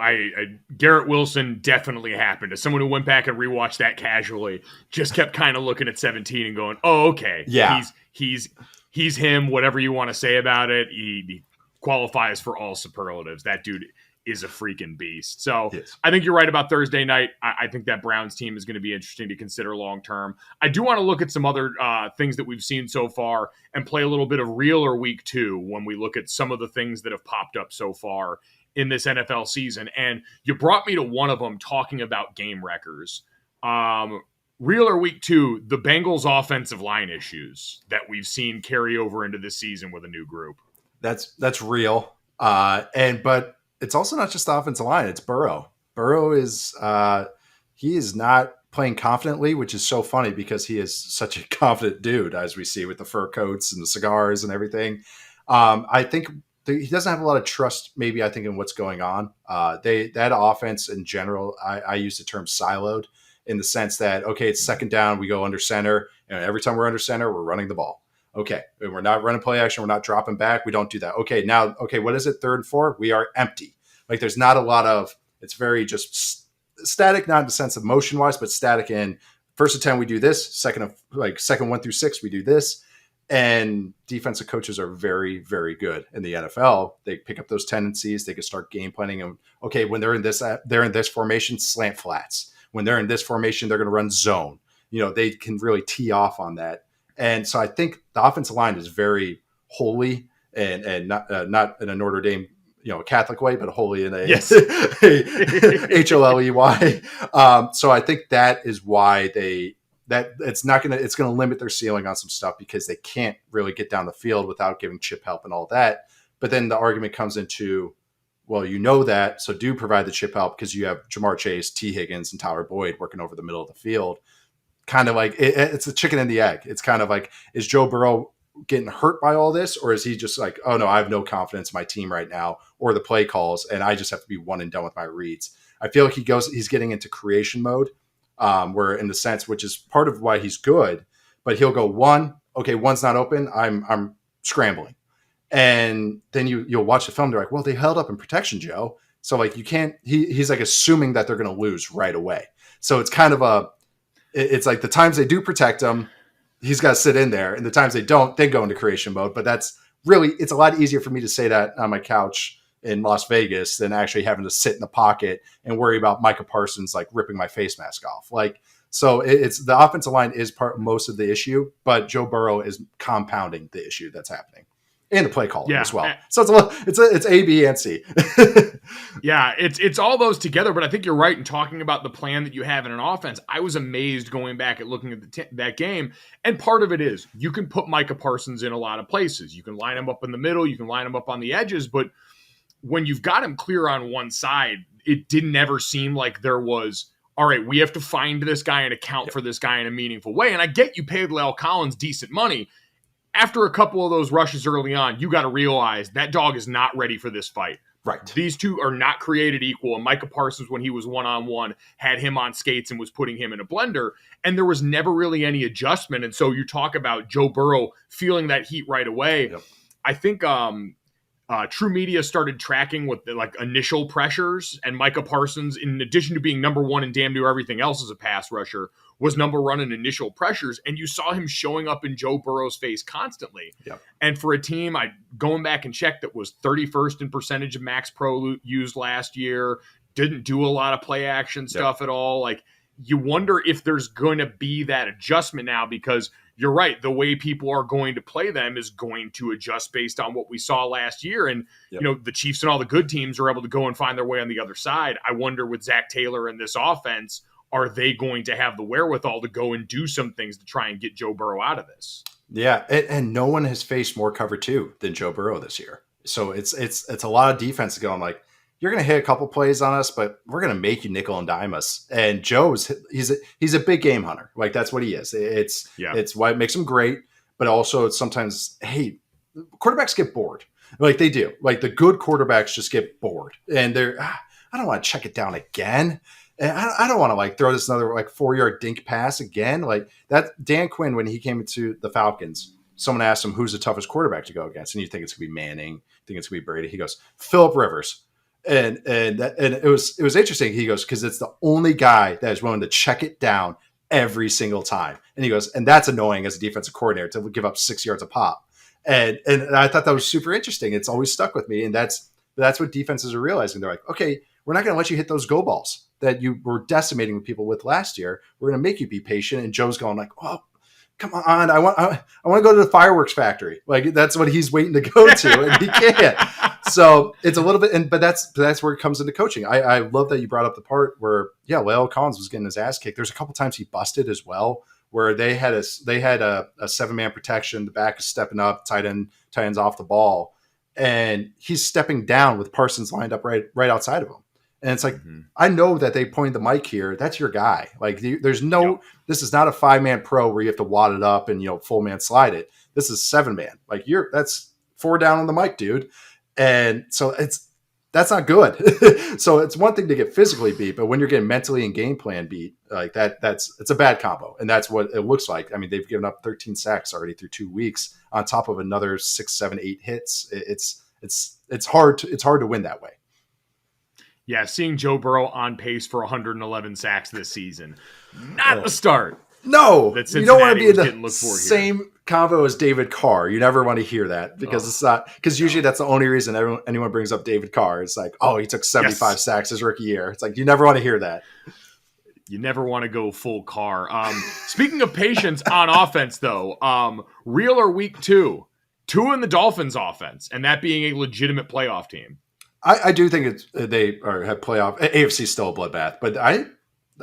Garrett Wilson definitely happened. As someone who went back and rewatched that casually, just kept kind of looking at 17 and going, "Oh, okay, yeah, he's him. Whatever you want to say about it, he qualifies for all superlatives. That dude is a freaking beast." So yes. I think you're right about Thursday night. I think that Browns team is going to be interesting to consider long term. I do want to look at some other things that we've seen so far and play a little bit of realer week 2 when we look at some of the things that have popped up so far in this NFL season. And you brought me to one of them, talking about game wreckers. Realer week 2, the Bengals offensive line issues that we've seen carry over into this season with a new group. That's real. But it's also not just the offensive line. It's Burrow. Burrow is he is not playing confidently, which is so funny because he is such a confident dude, as we see with the fur coats and the cigars and everything. I think he doesn't have a lot of trust, maybe, I think, in what's going on. That offense in general, I use the term siloed, in the sense that, okay, it's second down, we go under center, and every time we're under center, we're running the ball. Okay, we're not running play action, we're not dropping back, we don't do that. Okay, what is it, 3rd and 4? We are empty. Like, there's not a lot of, it's very just static, not in the sense of motion-wise, but static in first and 10, we do this, second 1 through 6, we do this. And defensive coaches are very, very good in the NFL. They pick up those tendencies. They can start game planning. And okay, when they're in this formation, slant flats. When they're in this formation, they're going to run zone. They can really tee off on that. And so I think the offensive line is very holy and not in a Notre Dame, Catholic way, but holy in a, yes. a HOLEY. So I think that is why it's going to limit their ceiling on some stuff because they can't really get down the field without giving chip help and all that. But then the argument comes into, well, that, so do provide the chip help because you have Jamar Chase, T. Higgins, and Tyler Boyd working over the middle of the field. Kind of like it's a chicken and the egg. It's kind of like, is Joe Burrow getting hurt by all this, or is he just like, oh no, I have no confidence in my team right now or the play calls, and I just have to be one and done with my reads? I feel like he's getting into creation mode, where in the sense, which is part of why he's good, but he'll go one's not open, I'm scrambling. And then you'll watch the film. They're like, well, they held up in protection, Joe. So like you can't. He's like assuming that they're going to lose right away. So it's kind of it's like the times they do protect him, he's got to sit in there, and the times they don't, they go into creation mode. But it's a lot easier for me to say that on my couch in Las Vegas than actually having to sit in the pocket and worry about Micah Parsons like ripping my face mask off. Like so, it's the offensive line is most of the issue, but Joe Burrow is compounding the issue that's happening. And the play calling as well. So it's A, B, and C. Yeah, it's all those together, but I think you're right in talking about the plan that you have in an offense. I was amazed going back at looking at that game, and part of it is you can put Micah Parsons in a lot of places. You can line him up in the middle, you can line him up on the edges, but when you've got him clear on one side, it didn't ever seem like there was, all right, we have to find this guy and account for this guy in a meaningful way. And I get you paid La'el Collins decent money. After a couple of those rushes early on, you got to realize that dog is not ready for this fight. Right. These two are not created equal. And Micah Parsons, when he was one-on-one, had him on skates and was putting him in a blender. And there was never really any adjustment. And so you talk about Joe Burrow feeling that heat right away. Yep. I think True Media started tracking with the initial pressures, and Micah Parsons, in addition to being number one in damn near everything else as a pass rusher, was number one in initial pressures, and you saw him showing up in Joe Burrow's face constantly. Yep. And for a team, going back and checked, that was 31st in percentage of max pro used last year, didn't do a lot of play action stuff at all. Like, you wonder if there's going to be that adjustment now, because you're right, the way people are going to play them is going to adjust based on what we saw last year. And, the Chiefs and all the good teams are able to go and find their way on the other side. I wonder with Zach Taylor and this offense, are they going to have the wherewithal to go and do some things to try and get Joe Burrow out of this? Yeah, and no one has faced more cover two than Joe Burrow this year. So it's a lot of defense going like, you're going to hit a couple plays on us, but we're going to make you nickel and dime us. And he's a big game hunter. Like, that's what he is. It's why it makes him great, but also it's sometimes, hey, quarterbacks get bored. Like they do. Like the good quarterbacks just get bored, and I don't want to check it down again. And I don't want to throw this another 4-yard dink pass again. Like that Dan Quinn, when he came into the Falcons, someone asked him who's the toughest quarterback to go against, and you think it's gonna be Manning, think it's gonna be Brady. He goes, Phillip Rivers. And it was interesting. He goes, because it's the only guy that is willing to check it down every single time. And he goes, and that's annoying as a defensive coordinator to give up 6 yards a pop. And I thought that was super interesting. It's always stuck with me. And that's what defenses are realizing. They're like, okay, we're not going to let you hit those go balls that you were decimating people with last year. We're going to make you be patient. And Joe's going like, oh, come on. I want to go to the fireworks factory. Like that's what he's waiting to go to, and he can't. So it's a little bit, but that's where it comes into coaching. I love that you brought up the part where, La'el Collins was getting his ass kicked. There's a couple times he busted as well, where they had a 7-man protection. The back is stepping up, tight ends off the ball, and he's stepping down with Parsons lined up right outside of him. And it's like, I know that they pointed the mic here. That's your guy. Like there's this is not a 5-man pro where you have to wad it up and, full man slide it. This is 7-man. Like that's 4 down on the mic, dude. And so that's not good. So it's one thing to get physically beat, but when you're getting mentally and game plan beat like that, it's a bad combo. And that's what it looks like. I mean, they've given up 13 sacks already through 2 weeks on top of another 6, 7, 8 hits. It's hard to win that way. Yeah, seeing Joe Burrow on pace for 111 sacks this season, not the start. No, you don't want to be in the same convo as David Carr. You never want to hear that because it's not, because usually that's the only reason anyone brings up David Carr. It's like, oh, he took 75 sacks his rookie year. It's like, you never want to hear that. You never want to go full car. Speaking of patience on offense, though, real or week two in the Dolphins offense, and that being a legitimate playoff team. I do think they have playoff. AFC still a bloodbath, but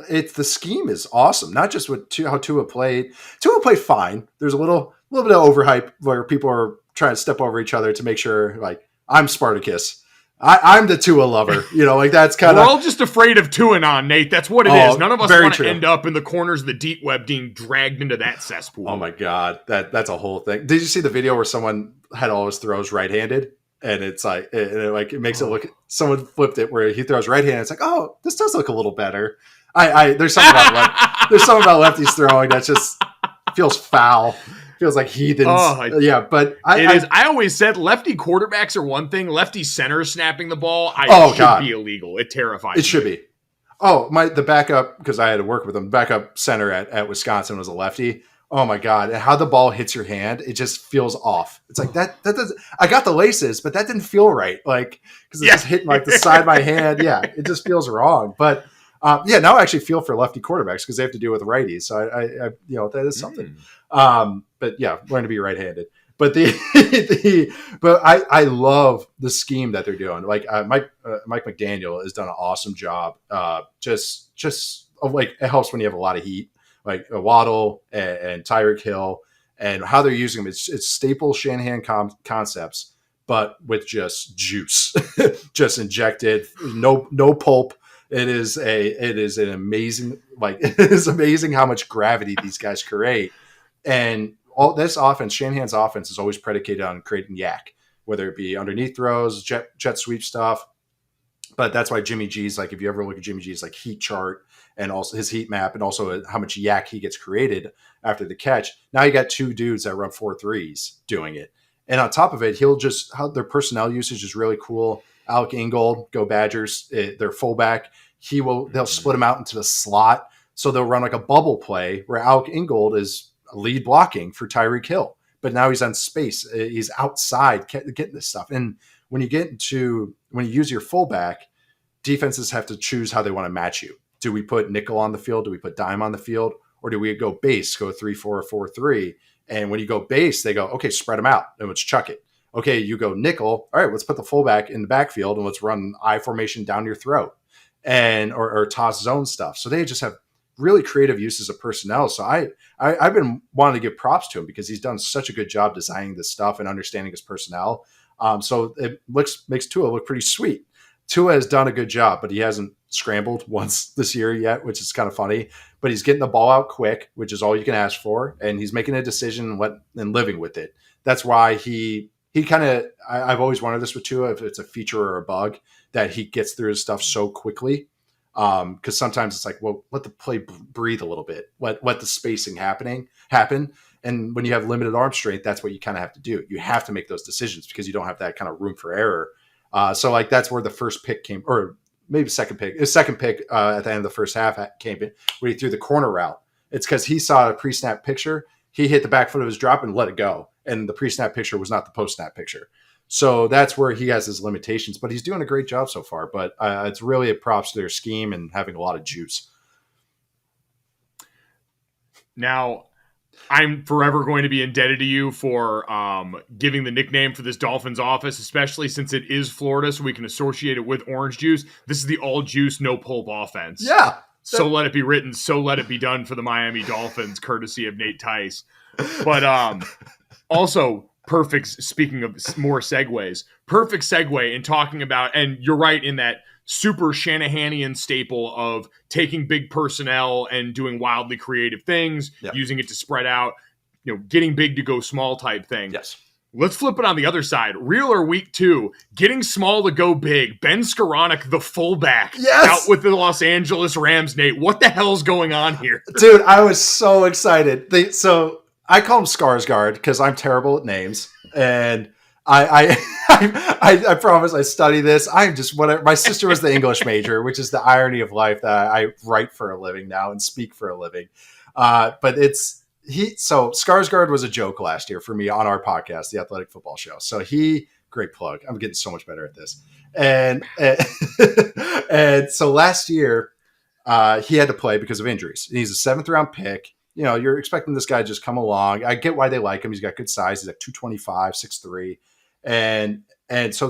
the scheme is awesome. Not just with how Tua played. Tua played fine. There's a little bit of overhype where people are trying to step over each other to make sure, like, I'm Spartacus. I'm the Tua lover. Like that's kind of. We're all just afraid of Tuanon, Nate. That's what it is. None of us want to end up in the corners of the deep web being dragged into that cesspool. Oh my God. That's a whole thing. Did you see the video where someone had all his throws right-handed? And it's like, it makes it look, someone flipped it where he throws right-handed. It's like, oh, this does look a little better. There's something about lefties throwing that just feels foul. Feels like heathens. But I always said lefty quarterbacks are one thing. Lefty center snapping the ball, should be illegal. It terrifies me. It should be. Oh, the backup, because I had to work with him, backup center at Wisconsin was a lefty. Oh my God. And how the ball hits your hand, it just feels off. It's like that doesn't, I got the laces, but that didn't feel right. Like, because it's just hitting like the side of my hand. Yeah, it just feels wrong. But now I actually feel for lefty quarterbacks because they have to deal with righties. So I that is something. But yeah, learn to be right-handed. But but I love the scheme that they're doing. Like Mike McDaniel has done an awesome job. Just like it helps when you have a lot of heat, like Waddle and Tyreek Hill, and how they're using them. It's staple Shanahan concepts, but with just juice, just injected, no pulp. It is an amazing, it is amazing how much gravity these guys create. And all this offense, Shanahan's offense, is always predicated on creating yak, whether it be underneath throws, jet sweep stuff. But that's why Jimmy G's, like, if you ever look at Jimmy G's like heat chart and also his heat map and also how much yak he gets created after the catch. Now you got two dudes that run 4.3s doing it. And on top of it, how their personnel usage is really cool. Alec Ingold, go Badgers, their fullback. They'll split him out into the slot. So they'll run like a bubble play where Alec Ingold is lead blocking for Tyreek Hill, but now he's on space. He's outside getting this stuff. And when you use your fullback, defenses have to choose how they want to match you. Do we put nickel on the field? Do we put dime on the field? Or do we go base, go 3-4 or 4-3? And when you go base, they go, okay, spread them out and let's chuck it. Okay, you go nickel. All right, let's put the fullback in the backfield and let's run I formation down your throat and or toss zone stuff. So they just have really creative uses of personnel. So I've been wanting to give props to him because he's done such a good job designing this stuff and understanding his personnel. So it makes Tua look pretty sweet. Tua has done a good job, but he hasn't scrambled once this year yet, which is kind of funny. But he's getting the ball out quick, which is all you can ask for, and he's making a decision and living with it. That's why he kind of. I've always wanted this with Tua, if it's a feature or a bug, that he gets through his stuff so quickly. Because sometimes it's like, well, let the play breathe a little bit. Let the spacing happen. And when you have limited arm strength, that's what you kind of have to do. You have to make those decisions because you don't have that kind of room for error. So like that's where the first pick came, or maybe second pick at the end of the first half came in, where he threw the corner route. It's because he saw a pre-snap picture. He hit the back foot of his drop and let it go. And the pre-snap picture was not the post-snap picture. So that's where he has his limitations, but he's doing a great job so far. But it's really a props to their scheme and having a lot of juice. Now, I'm forever going to be indebted to you for giving the nickname for this Dolphins office, especially since it is Florida, so we can associate it with orange juice. This is the all juice, no pulp offense. Yeah. So let it be written, so let it be done for the Miami Dolphins, courtesy of Nate Tice. But also, perfect, speaking of more segues, perfect segue in talking about, and you're right in that super Shanahanian staple of taking big personnel and doing wildly creative things, using it to spread out, getting big to go small type thing. Yes. Let's flip it on the other side. Real or week two, getting small to go big. Ben Skoranek, the fullback, out with the Los Angeles Rams. Nate, what the hell's going on here? Dude, I was so excited. So I call him Skarsgård because I'm terrible at names. And I promise I study this. I'm just whatever. My sister was the English major, which is the irony of life that I write for a living now and speak for a living. But so Skarsgård was a joke last year for me on our podcast, the Athletic Football Show. So great plug. I'm getting so much better at this. And so last year, he had to play because of injuries. He's a 7th round pick. You know, you're expecting this guy to just come along. I get why they like him. He's got good size. He's like 225, 6'3". And so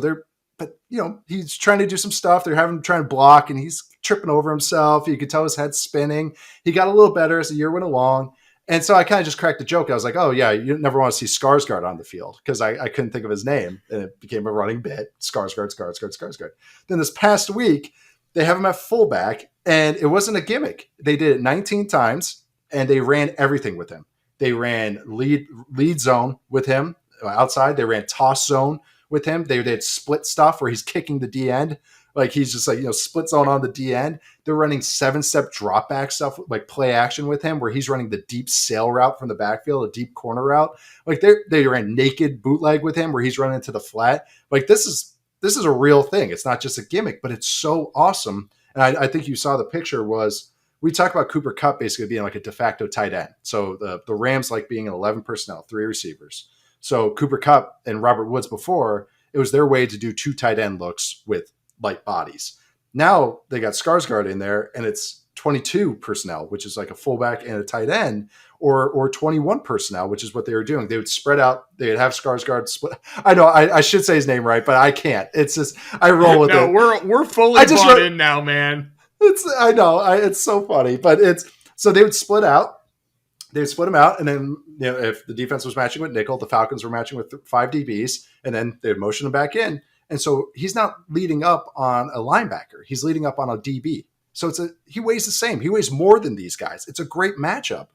but you know, he's trying to do some stuff. They're having him trying to block and he's tripping over himself. You could tell his head's spinning. He got a little better as the year went along. And so I kind of just cracked a joke. I was like, oh yeah, you never want to see Skarsgård on the field because I couldn't think of his name. And it became a running bit. Skarsgård. Then this past week, they have him at fullback and it wasn't a gimmick. They did it 19 times. And they ran everything with him. They ran lead zone with him outside. They ran toss zone with him. They did split stuff where he's kicking the D end. Like he's just like, you know, split zone on the D end. They're running 7-step drop back stuff, like play action with him where he's running the deep sail route from the backfield, a deep corner route. Like they ran naked bootleg with him where he's running to the flat. Like this is a real thing. It's not just a gimmick, but it's so awesome. And I think you saw the picture was, we talk about Cooper Kupp basically being like a de facto tight end. So the Rams like being an 11 personnel, 3 receivers. So Cooper Kupp and Robert Woods before, it was their way to do 2 tight end looks with light bodies. Now they got Skarsgård in there and it's 22 personnel, which is like a fullback and a tight end, or 21 personnel, which is what they were doing. They would spread out. They'd have Skarsgård split. I know I should say his name right, but I can't. It's just, I roll with it. We're fully bought in now, man. I know it's so funny, but so they would split out. They would split them out, and then you know if the defense was matching with nickel, the Falcons were matching with 5 DBs, and then they would motion them back in. And so he's not leading up on a linebacker; he's leading up on a DB. So he weighs the same. He weighs more than these guys. It's a great matchup,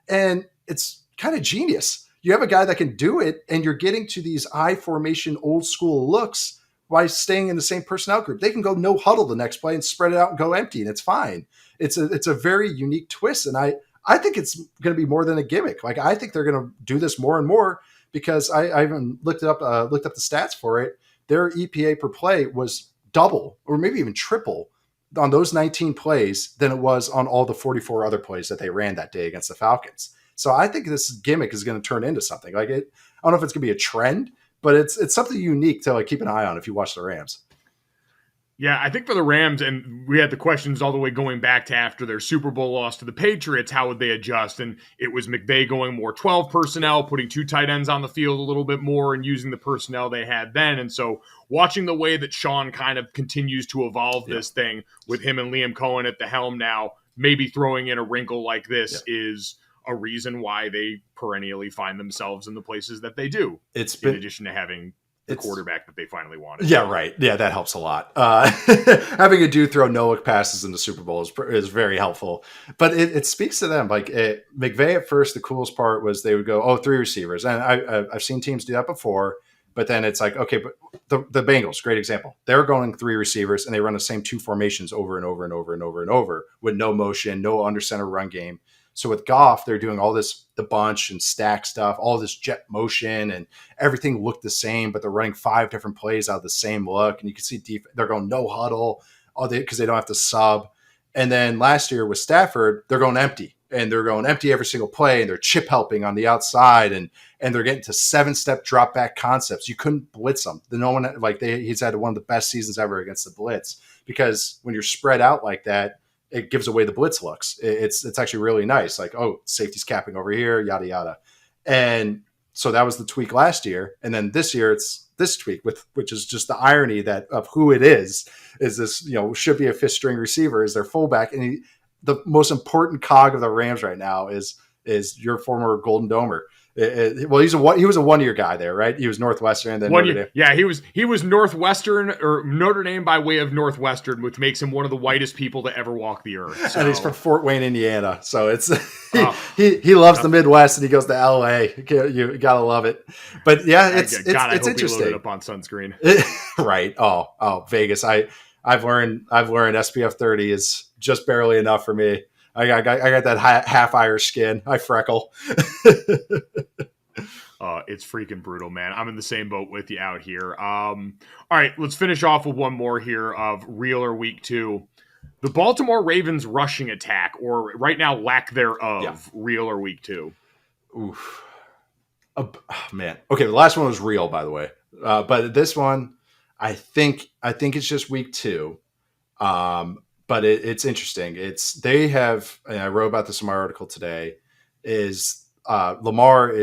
and it's kind of genius. You have a guy that can do it, and you're getting to these I formation, old school looks. By staying in the same personnel group, they can go no huddle the next play and spread it out and go empty, and it's fine. It's a very unique twist, and I think it's going to be more than a gimmick. Like I think they're going to do this more and more because I even looked up the stats for it. Their EPA per play was double or maybe even triple on those 19 plays than it was on all the 44 other plays that they ran that day against the Falcons. So I think this gimmick is going to turn into something. Like I don't know if it's going to be a trend. But it's something unique to like keep an eye on if you watch the Rams. Yeah, I think for the Rams, and we had the questions all the way going back to after their Super Bowl loss to the Patriots, how would they adjust? And it was McVay going more 12 personnel, putting 2 tight ends on the field a little bit more and using the personnel they had then. And so watching the way that Sean kind of continues to evolve this thing with him and Liam Cohen at the helm now, maybe throwing in a wrinkle like this is a reason why they perennially find themselves in the places that they do. In addition to having the quarterback that they finally wanted. Yeah, right. Yeah, that helps a lot. Having a dude throw no-look passes in the Super Bowl is very helpful. But it speaks to them. Like McVay at first, the coolest part was they would go, 3 receivers. And I've seen teams do that before. But then it's like, okay, but the Bengals, great example. They're going 3 receivers, and they run the same 2 formations over and over and over and over and over with no motion, no under center run game. So with Goff, they're doing all this, the bunch and stack stuff, all this jet motion, and everything looked the same, but they're running 5 different plays out of the same look. And you can see they're going no huddle because they don't have to sub. And then last year with Stafford, they're going empty, and they're going empty every single play, and they're chip helping on the outside, and they're getting to 7-step drop back concepts. You couldn't blitz them. He's had one of the best seasons ever against the blitz, because when you're spread out like that, it gives away the blitz looks. It's actually really nice. Like, safety's capping over here, yada, yada. And so that was the tweak last year. And then this year it's this tweak, which is just the irony of who it is this, should be a 5th string receiver, is their fullback. And the most important cog of the Rams right now is your former Golden Domer. He was a 1-year guy there, right? He was Northwestern, and then Notre Dame. Yeah, he was Northwestern, or Notre Dame by way of Northwestern, which makes him one of the whitest people to ever walk the earth. So. And he's from Fort Wayne, Indiana, so it's he loves the Midwest, and he goes to LA. You gotta love it. But yeah, it's interesting. He loaded up on sunscreen, right? Oh, Vegas. I've learned SPF 30 is just barely enough for me. I got that half Irish skin. I freckle. It's freaking brutal, man. I'm in the same boat with you out here. All right, let's finish off with one more here of real or week 2. The Baltimore Ravens rushing attack, or right now lack thereof, real or week 2. Oof. Man. Okay, the last one was real, by the way. But this one, I think it's just week 2. but it's interesting. They have, and I wrote about this in my article today, is Lamar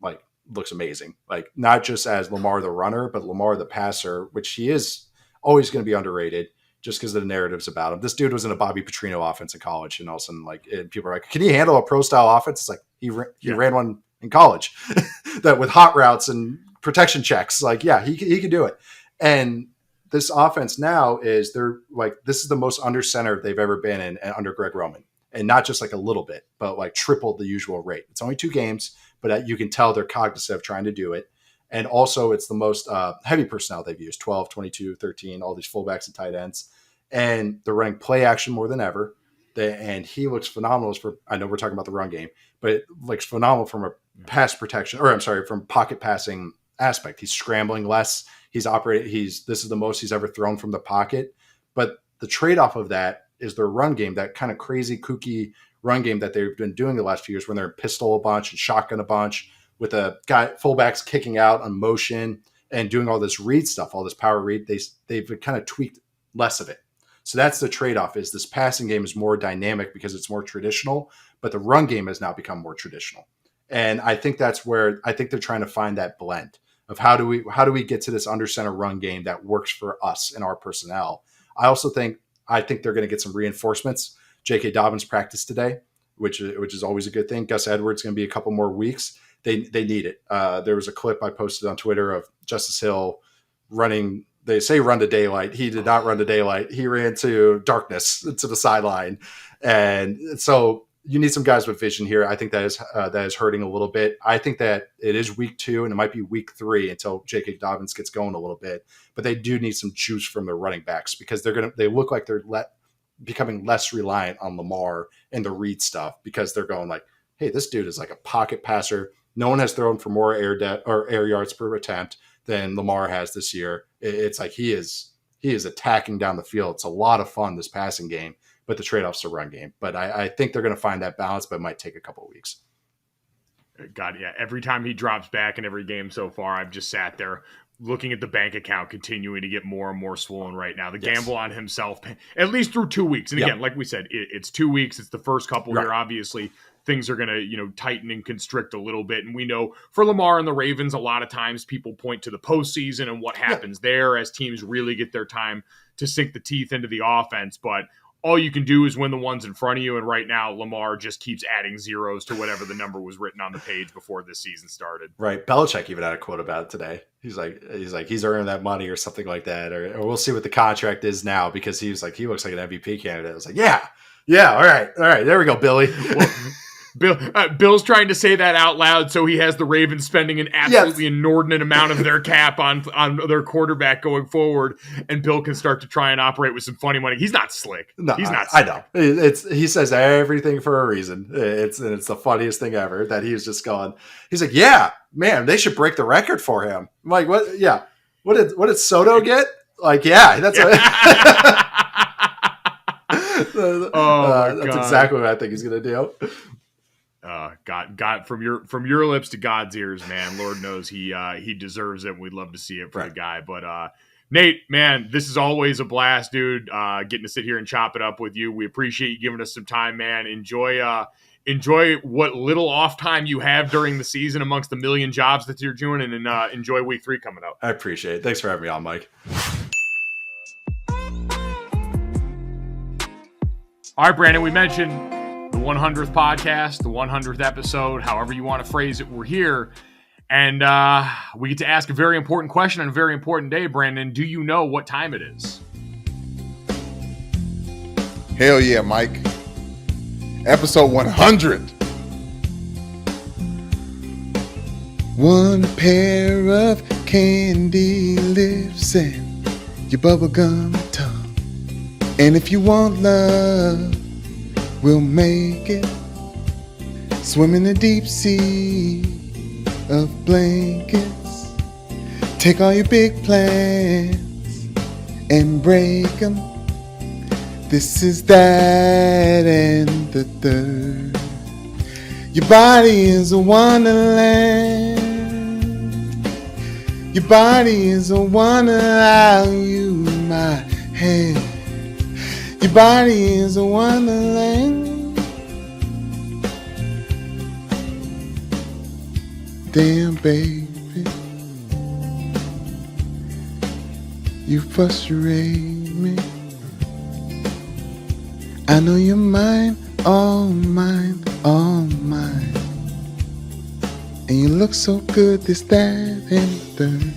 like looks amazing. Like not just as Lamar the runner, but Lamar the passer, which he is always going to be underrated just because of the narratives about him. This dude was in a Bobby Petrino offense in college, and all of a sudden, like people are like, "Can he handle a pro style offense?" It's like he ran one in college that with hot routes and protection checks. Like, yeah, he could do it. And this offense now is this is the most under center they've ever been in under Greg Roman. And not just like a little bit, but like triple the usual rate. It's only 2 games, but you can tell they're cognizant of trying to do it. And also it's the most heavy personnel they've used, 12, 22, 13, all these fullbacks and tight ends. And they're running play action more than ever. And he looks phenomenal I know we're talking about the run game, but it looks phenomenal from a pass protection, from pocket passing aspect. He's scrambling less. This is the most he's ever thrown from the pocket. But the trade-off of that is their run game, that kind of crazy, kooky run game that they've been doing the last few years when they're pistol a bunch and shotgun a bunch with a guy fullbacks kicking out on motion and doing all this read stuff, all this power read. They've kind of tweaked less of it. So that's the trade-off, is this passing game is more dynamic because it's more traditional, but the run game has now become more traditional. And I think that's where I think they're trying to find that blend of how do we get to this under center run game that works for us and our personnel. I think they're going to get some reinforcements. J.K. Dobbins practiced today, which is always a good thing. Gus Edwards going to be a couple more weeks. They need it. There was a clip I posted on Twitter of Justice Hill running. They say run to daylight. He did not run to daylight. He ran to darkness, to the sideline. And so you need some guys with vision here. I think that is hurting a little bit. I think that it is week 2 and it might be week 3 until J.K. Dobbins gets going a little bit. But they do need some juice from their running backs because they look like they're becoming less reliant on Lamar and the read stuff because they're going like, hey, this dude is like a pocket passer. No one has thrown for more air yards per attempt than Lamar has this year. It's like he is attacking down the field. It's a lot of fun, this passing game, but the trade-off's a run game. But I think they're going to find that balance, but it might take a couple of weeks. God, yeah. Every time he drops back in every game so far, I've just sat there looking at the bank account, continuing to get more and more swollen right now. The gamble on himself, at least through 2 weeks. And again, like we said, it's 2 weeks. It's the first couple here. Obviously, things are going to, tighten and constrict a little bit. And we know for Lamar and the Ravens, a lot of times people point to the postseason and what happens there as teams really get their time to sink the teeth into the offense. But all you can do is win the ones in front of you. And right now, Lamar just keeps adding zeros to whatever the number was written on the page before this season started. Right. Belichick even had a quote about it today. He's like, he's earning that money or something like that. Or we'll see what the contract is now because he was like, he looks like an MVP candidate. I was like, yeah. All right. There we go, Billy. Bill's trying to say that out loud, so he has the Ravens spending an absolutely inordinate amount of their cap on their quarterback going forward, and Bill can start to try and operate with some funny money. He's not slick. No, he's not slick. I know. He says everything for a reason. It's the funniest thing ever that he's just going. He's like, yeah, man, they should break the record for him. I'm like, what? Yeah, what did Soto get? Like, yeah, that's that's exactly what I think he's gonna do. God, from your lips to God's ears, man. Lord knows he deserves it. We'd love to see it for the guy. But Nate, man, this is always a blast, dude. Getting to sit here and chop it up with you. We appreciate you giving us some time, man. Enjoy what little off time you have during the season amongst the million jobs that you're doing, and enjoy week 3 coming up. I appreciate it. Thanks for having me on, Mike. All right, Brandon, we mentioned the 100th podcast, the 100th episode, however you want to phrase it, we're here. And we get to ask a very important question on a very important day, Brandon. Do you know what time it is? Hell yeah, Mike. Episode 100. One pair of candy lips and your bubblegum tongue. And if you want love, we'll make it. Swim in the deep sea of blankets. Take all your big plans and break them. This is that and the third. Your body is a wonderland. Your body is a wonder. How you my hand. Your body is a wonderland. Damn, baby, you frustrate me. I know you're mine, all mine, all mine. And you look so good, this, that, and the third.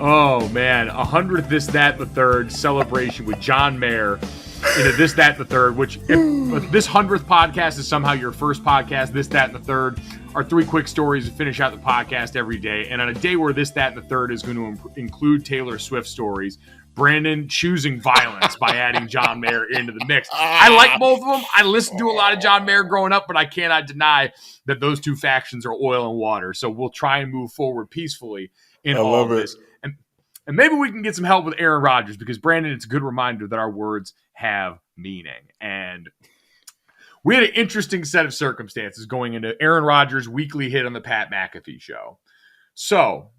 Oh man, 100th This, That, the Third celebration with John Mayer in a This, That, the Third, which if this 100th podcast is somehow your first podcast, This, That, and the Third are 3 quick stories to finish out the podcast every day. And on a day where This, That, and the Third is going to include Taylor Swift stories, Brandon choosing violence by adding John Mayer into the mix. I like both of them. I listened to a lot of John Mayer growing up, but I cannot deny that those two factions are oil and water. So we'll try and move forward peacefully in all of this. And maybe we can get some help with Aaron Rodgers because, Brandon, it's a good reminder that our words have meaning. And we had an interesting set of circumstances going into Aaron Rodgers' weekly hit on the Pat McAfee show. So,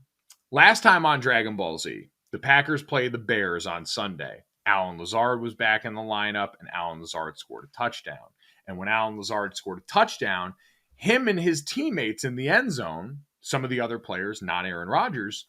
last time on Dragon Ball Z, the Packers played the Bears on Sunday. Allen Lazard was back in the lineup, and Allen Lazard scored a touchdown. And when Allen Lazard scored a touchdown, him and his teammates in the end zone, some of the other players, not Aaron Rodgers,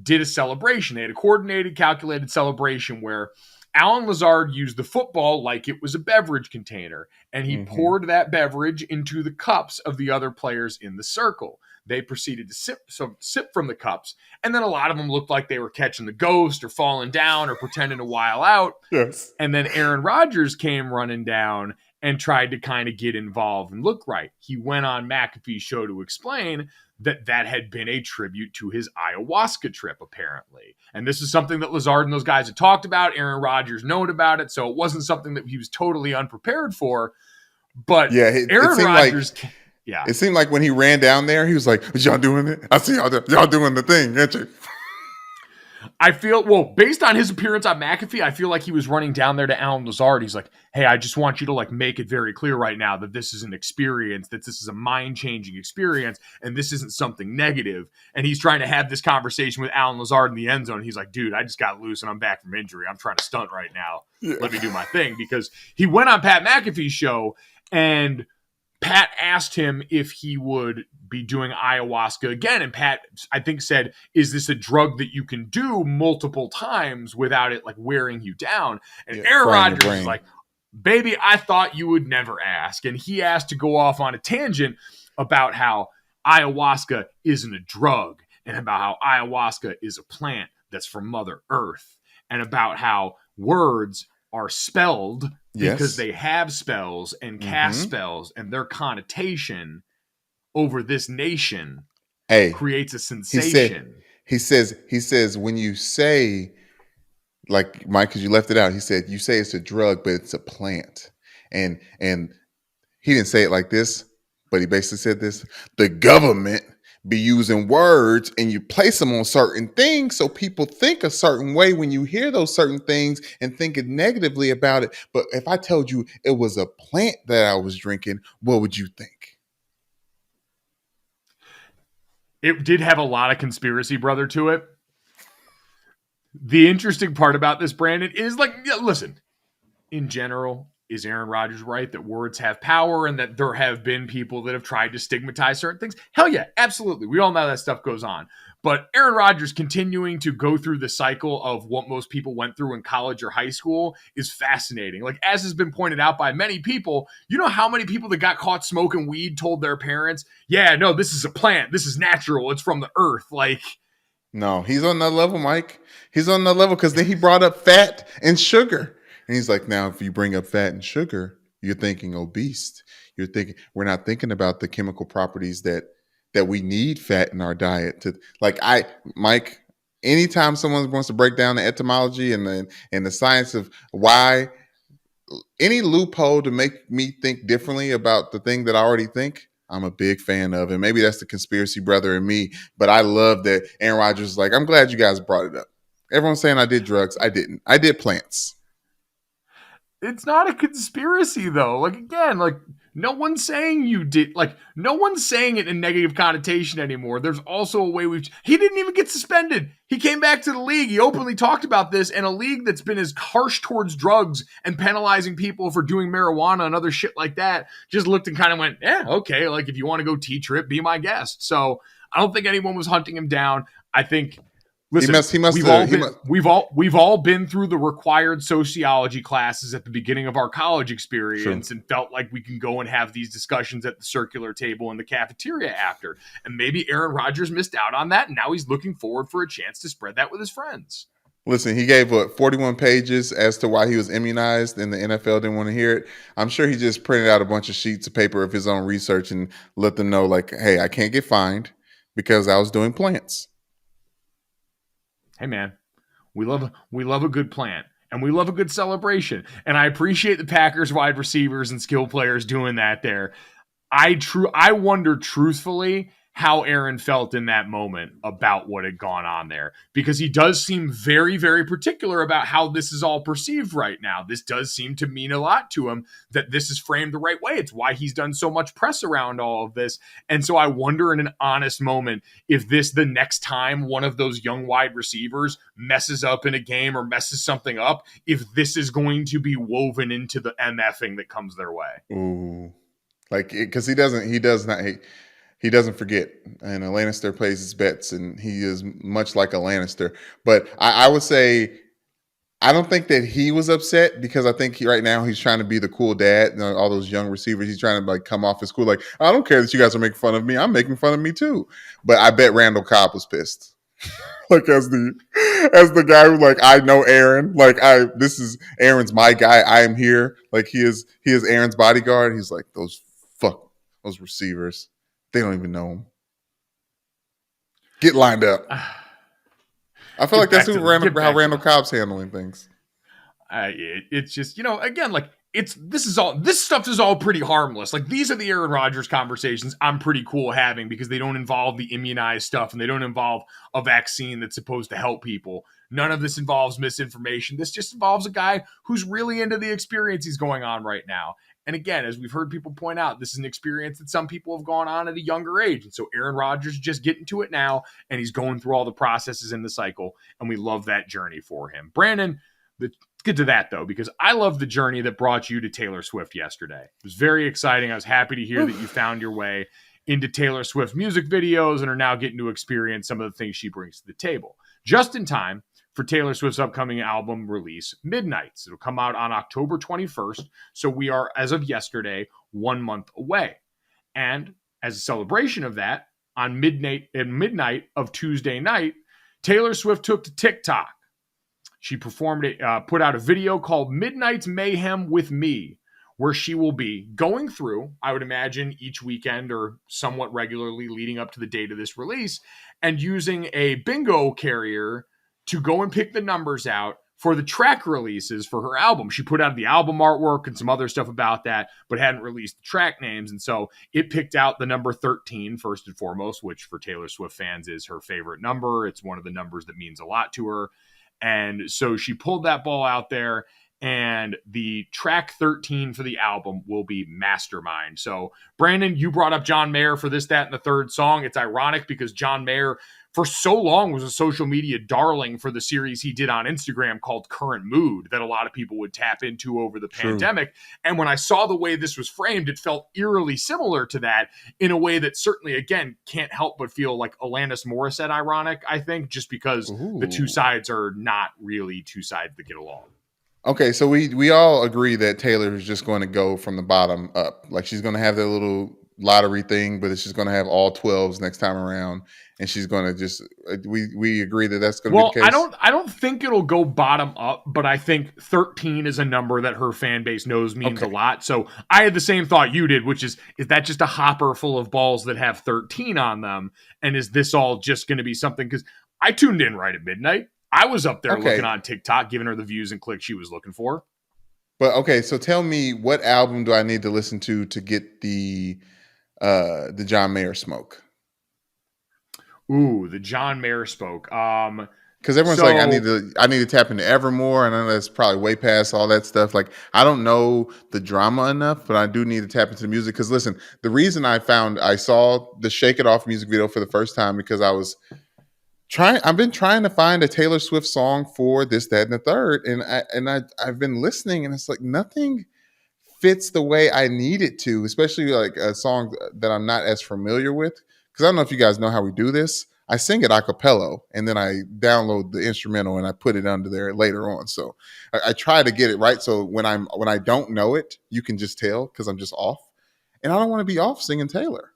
did a celebration. They had a coordinated, calculated celebration where Allen Lazard used the football like it was a beverage container, and he poured that beverage into the cups of the other players in the circle. They proceeded to sip from the cups, and then a lot of them looked like they were catching the ghost or falling down or pretending to while out. Yes. And then Aaron Rodgers came running down and tried to kind of get involved and look right. He went on McAfee's show to explain that had been a tribute to his ayahuasca trip, apparently. And this is something that Lazard and those guys had talked about. Aaron Rodgers known about it, so it wasn't something that he was totally unprepared for. But yeah, Aaron Rodgers... Yeah. It seemed like when he ran down there, he was like, y'all doing it? I see y'all doing the thing, ain't you? I feel, based on his appearance on McAfee, I feel like he was running down there to Allen Lazard. He's like, hey, I just want you to make it very clear right now that this is an experience, that this is a mind-changing experience, and this isn't something negative. And he's trying to have this conversation with Allen Lazard in the end zone. He's like, dude, I just got loose and I'm back from injury. I'm trying to stunt right now. Yeah. Let me do my thing. Because he went on Pat McAfee's show and Pat asked him if he would be doing ayahuasca again. And Pat, I think, said, is this a drug that you can do multiple times without it wearing you down? And Aaron Rodgers is like, baby, I thought you would never ask. And he asked to go off on a tangent about how ayahuasca isn't a drug and about how ayahuasca is a plant that's from Mother Earth and about how words are spelled because they have spells and cast spells, and their connotation over this nation creates a sensation. He says when you say, like Mike, because you left it out, he said you say it's a drug, but it's a plant. And he didn't say it like this, but he basically said this: the government be using words and you place them on certain things so people think a certain way when you hear those certain things and thinking negatively about it. But if I told you it was a plant that I was drinking, what would you think? It did have a lot of conspiracy brother to it. The interesting part about this, Brandon, is listen, in general, is Aaron Rodgers right that words have power and that there have been people that have tried to stigmatize certain things? Hell yeah, absolutely. We all know that stuff goes on. But Aaron Rodgers continuing to go through the cycle of what most people went through in college or high school is fascinating. As has been pointed out by many people, you know how many people that got caught smoking weed told their parents, yeah, no, this is a plant. This is natural. It's from the earth. No, he's on that level, Mike. He's on that level because then he brought up fat and sugar. And he's like, now, if you bring up fat and sugar, you're thinking obese. We're not thinking about the chemical properties that we need fat in our diet to Mike, anytime someone wants to break down the etymology and the science of why, any loophole to make me think differently about the thing that I already think, I'm a big fan of. And maybe that's the conspiracy brother in me, but I love that Aaron Rodgers is like, I'm glad you guys brought it up. Everyone's saying I did drugs. I didn't. I did plants. It's not a conspiracy, though. no one's saying you did. Like, no one's saying it in negative connotation anymore. There's also a way he didn't even get suspended. He came back to the league. He openly talked about this, and a league that's been as harsh towards drugs and penalizing people for doing marijuana and other shit like that just looked and kind of went, yeah, okay. Like, if you want to go T-Trip, be my guest. So I don't think anyone was hunting him down. I think, listen, we've all been through the required sociology classes at the beginning of our college experience and felt like we can go and have these discussions at the circular table in the cafeteria after. And maybe Aaron Rodgers missed out on that, and now he's looking forward for a chance to spread that with his friends. Listen, he gave 41 pages as to why he was immunized, and the NFL didn't want to hear it. I'm sure he just printed out a bunch of sheets of paper of his own research and let them know, like, hey, I can't get fined because I was doing plants. Hey, man, we love a good plant, and we love a good celebration. And I appreciate the Packers wide receivers and skill players doing that there. I wonder truthfully how Aaron felt in that moment about what had gone on there, because he does seem very, very particular about how this is all perceived right now. This does seem to mean a lot to him that this is framed the right way. It's why he's done so much press around all of this. And so I wonder in an honest moment if the next time one of those young wide receivers messes up in a game or messes something up, if this is going to be woven into the MFing that comes their way. Ooh, like, because he doesn't forget, and a Lannister plays his bets, and he is much like a Lannister. But I would say I don't think that he was upset, because I think right now he's trying to be the cool dad. You know, all those young receivers, he's trying to like come off as cool. Like, I don't care that you guys are making fun of me. I'm making fun of me too. But I bet Randall Cobb was pissed. Like, as the guy who, like, I know Aaron. Like, this is Aaron's my guy. I am here. Like, he is Aaron's bodyguard. He's like, those receivers. They don't even know him. Get lined up. I feel like that's how Randall Cobb's handling things. It's just, again, like, this stuff is all pretty harmless. Like, these are the Aaron Rodgers conversations I'm pretty cool having, because they don't involve the immunized stuff, and they don't involve a vaccine that's supposed to help people. None of this involves misinformation. This just involves a guy who's really into the experience he's going on right now. And again, as we've heard people point out, this is an experience that some people have gone on at a younger age. And so Aaron Rodgers is just getting to it now, and he's going through all the processes in the cycle, and we love that journey for him. Brandon, let's get to that, though, because I love the journey that brought you to Taylor Swift yesterday. It was very exciting. I was happy to hear that you found your way into Taylor Swift music videos and are now getting to experience some of the things she brings to the table. Just in time for Taylor Swift's upcoming album release, Midnights. It'll come out on October 21st, so we are, as of yesterday, 1 month away. And as a celebration of that, on midnight of Tuesday night, Taylor Swift took to TikTok. She put out a video called Midnight's Mayhem with Me, where she will be going through, I would imagine, each weekend or somewhat regularly leading up to the date of this release, and using a bingo carrier to go and pick the numbers out for the track releases for her album. She put out the album artwork and some other stuff about that, but hadn't released the track names. And so it picked out the number 13, first and foremost, which for Taylor Swift fans is her favorite number. It's one of the numbers that means a lot to her. And so she pulled that ball out there, and the track 13 for the album will be Mastermind. So, Brandon, you brought up John Mayer for this, that, and the third song. It's ironic because John Mayer, for so long, was a social media darling for the series he did on Instagram called Current Mood that a lot of people would tap into over the pandemic. And when I saw the way this was framed, it felt eerily similar to that in a way that certainly, again, can't help but feel like Alanis Morissette ironic, I think, just because the two sides are not really two sides that get along. Okay, so we all agree that Taylor is just going to go from the bottom up. Like, she's going to have that little lottery thing, but it's just going to have all 12s next time around, and she's going to just we agree that that's going to be the case. I don't think it'll go bottom up, but I think 13 is a number that her fan base knows means a lot. So I had the same thought you did, which is that just a hopper full of balls that have 13 on them, and is this all just going to be something? Because I tuned in right at midnight. I was up there looking on TikTok, giving her the views and clicks she was looking for. But okay, so tell me, what album do I need to listen to get the John Mayer smoke? Ooh, the John Mayer smoke. Because everyone's like, I need to tap into Evermore, and I know that's probably way past all that stuff. Like, I don't know the drama enough, but I do need to tap into the music. Because listen, the reason I saw the Shake It Off music video for the first time because I've been trying to find a Taylor Swift song for this, that, and the third, and I've been listening, and it's like nothing fits the way I need it to, especially like a song that I'm not as familiar with. Because I don't know if you guys know how we do this. I sing it a cappella, and then I download the instrumental and I put it under there later on. So I try to get it right. So when I don't know it, you can just tell because I'm just off, and I don't want to be off singing Taylor.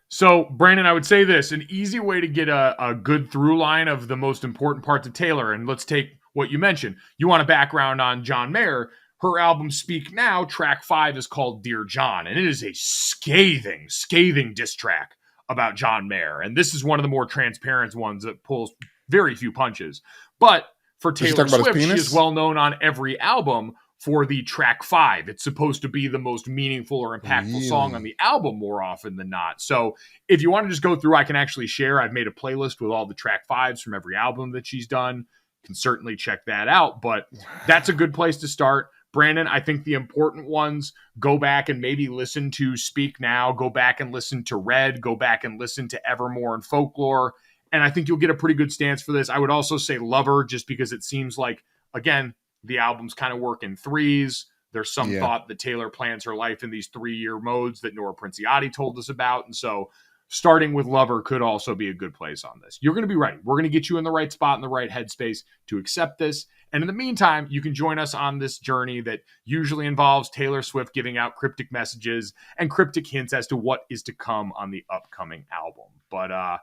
So, Brandon, I would say this, an easy way to get a good through line of the most important parts of Taylor, and let's take what you mentioned. You want a background on John Mayer. Her album Speak Now, track 5 is called Dear John, and it is a scathing diss track about John Mayer. And this is one of the more transparent ones that pulls very few punches. But for Taylor Swift, she is well known on every album for the track 5. It's supposed to be the most meaningful or impactful song on the album more often than not. So if you want to just go through, I can actually share. I've made a playlist with all the track 5s from every album that she's done. You can certainly check that out. But that's a good place to start. Brandon, I think the important ones, go back and maybe listen to Speak Now, go back and listen to Red, go back and listen to Evermore and Folklore, and I think you'll get a pretty good stance for this. I would also say Lover, just because it seems like, again, the albums kind of work in threes. There's some thought that Taylor plans her life in these 3-year modes that Nora Princiotti told us about, and so starting with Lover could also be a good place on this. You're going to be right. We're going to get you in the right spot, in the right headspace to accept this. And in the meantime, you can join us on this journey that usually involves Taylor Swift giving out cryptic messages and cryptic hints as to what is to come on the upcoming album. But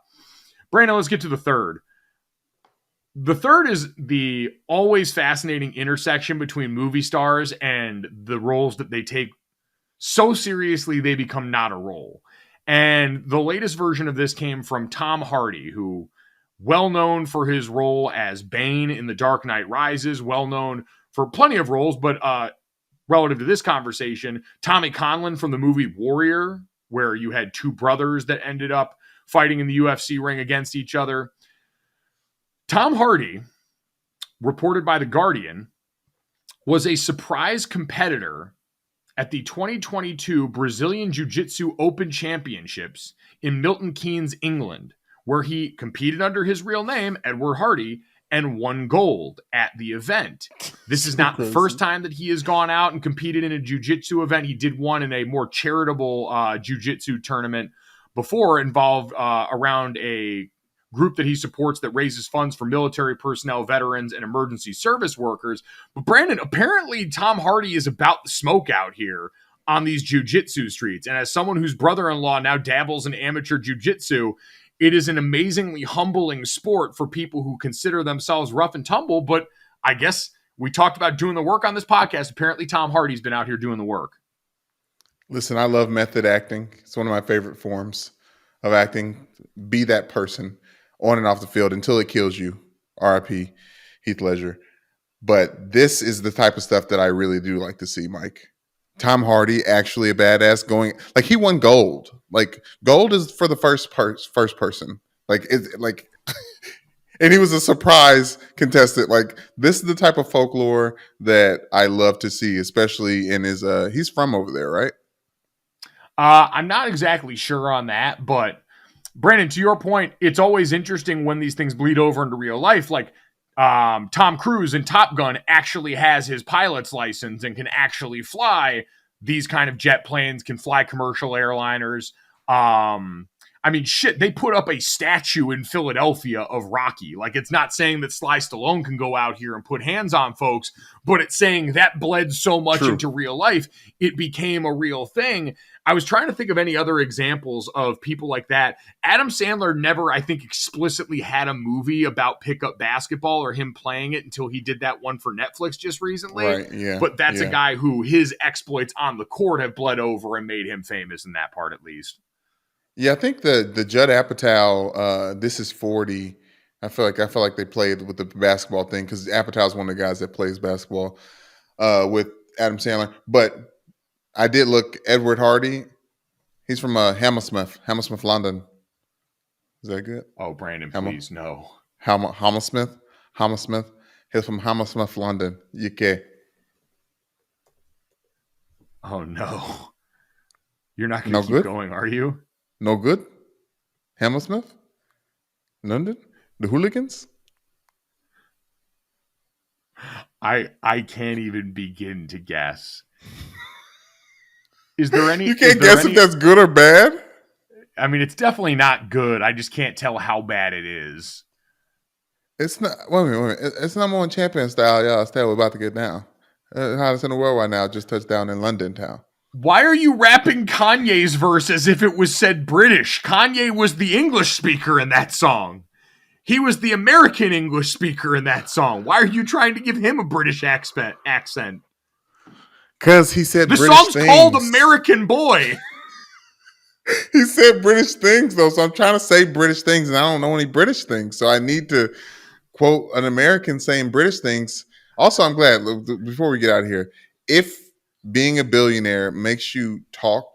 Brandon, let's get to the third. The third is the always fascinating intersection between movie stars and the roles that they take so seriously they become not a role. And the latest version of this came from Tom Hardy, who, well known for his role as Bane in The Dark Knight Rises, well known for plenty of roles, but relative to this conversation, Tommy Conlon from the movie Warrior, where you had 2 brothers that ended up fighting in the UFC ring against each other. Tom Hardy, reported by The Guardian, was a surprise competitor at the 2022 Brazilian Jiu-Jitsu Open Championships in Milton Keynes, England, where he competed under his real name, Edward Hardy, and won gold at the event. This is not the first time that he has gone out and competed in a jiu-jitsu event. He did one in a more charitable jiu-jitsu tournament before, involved around a group that he supports that raises funds for military personnel, veterans, and emergency service workers. But Brandon, apparently Tom Hardy is about the smoke out here on these jiu-jitsu streets. And as someone whose brother-in-law now dabbles in amateur jiu-jitsu, it is an amazingly humbling sport for people who consider themselves rough and tumble. But I guess we talked about doing the work on this podcast. Apparently Tom Hardy's been out here doing the work. Listen, I love method acting. It's one of my favorite forms of acting. Be that person on and off the field until it kills you. RIP Heath Ledger. But this is the type of stuff that I really do like to see, Mike. Tom Hardy, actually a badass, going like he won gold. Like gold is for the first person. Like it's like, and he was a surprise contestant. Like this is the type of folklore that I love to see, especially in his. He's from over there, right? I'm not exactly sure on that, but Brandon, to your point, it's always interesting when these things bleed over into real life. Like Tom Cruise in Top Gun actually has his pilot's license and can actually fly these kind of jet planes, can fly commercial airliners. I mean, shit, they put up a statue in Philadelphia of Rocky. Like, it's not saying that Sly Stallone can go out here and put hands on folks, but it's saying that bled so much into real life, it became a real thing. I was trying to think of any other examples of people like that. Adam Sandler never, I think, explicitly had a movie about pickup basketball or him playing it until he did that one for Netflix just recently. Right, yeah. But that's a guy who his exploits on the court have bled over and made him famous in that part, at least. Yeah, I think the Judd Apatow, This Is 40. I feel like they played with the basketball thing because Apatow is one of the guys that plays basketball with Adam Sandler. But I did look Edward Hardy. He's from Hammersmith, London. Is that good? Oh, Brandon, please, no. Hammersmith. Hammersmith. He's from Hammersmith, London, UK. Oh no. You're not going to keep going, are you? No good? Hammersmith? London? The hooligans? I can't even begin to guess. Is there any? You can't guess if that's good or bad? I mean, it's definitely not good. I just can't tell how bad it is. It's not. Wait a minute. It's number one champion style, y'all. Style we're about to get down. Hottest in the world right now. Just touched down in London town. Why are you rapping Kanye's verse as if it was said British? Kanye was the English speaker in that song. He was the American English speaker in that song. Why are you trying to give him a British accent? Because he said the British song's things. called American Boy. He said British things, though, so I'm trying to say British things, and I don't know any British things, so I need to quote an American saying British things. Also, I'm glad, before we get out of here, if being a billionaire makes you talk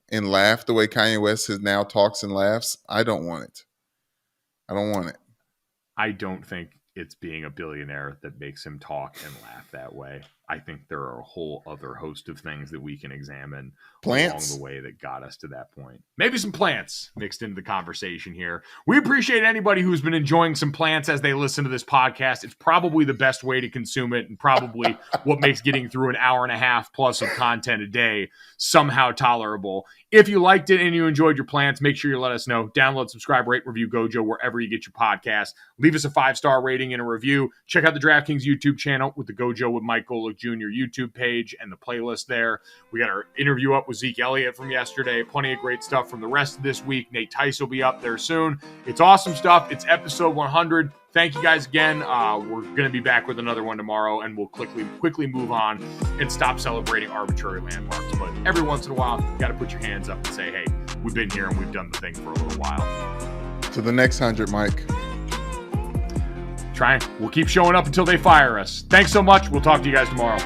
and laugh the way Kanye West now talks and laughs, I don't want it. I don't want it. I don't think it's being a billionaire that makes him talk and laugh that way. I think there are a whole other host of things that we can examine along the way that got us to that point. Maybe some plants mixed into the conversation here. We appreciate anybody who's been enjoying some plants as they listen to this podcast. It's probably the best way to consume it and probably what makes getting through an hour and a half plus of content a day somehow tolerable. If you liked it and you enjoyed your plants, make sure you let us know. Download, subscribe, rate, review GoJo wherever you get your podcast. Leave us a 5-star rating and a review. Check out the DraftKings YouTube channel with the GoJo with Mike Golick Jr. YouTube page and the playlist there. We got our interview up with Zeke Elliott from yesterday. Plenty of great stuff from the rest of this week. Nate Tice will be up there soon. It's awesome stuff. It's episode 100. Thank you guys again. We're going to be back with another one tomorrow, and we'll quickly move on and stop celebrating arbitrary landmarks. But every once in a while, you got to put your hands up and say, hey, we've been here and we've done the thing for a little while. To the next 100, Mike. We'll keep showing up until they fire us. Thanks so much. We'll talk to you guys tomorrow.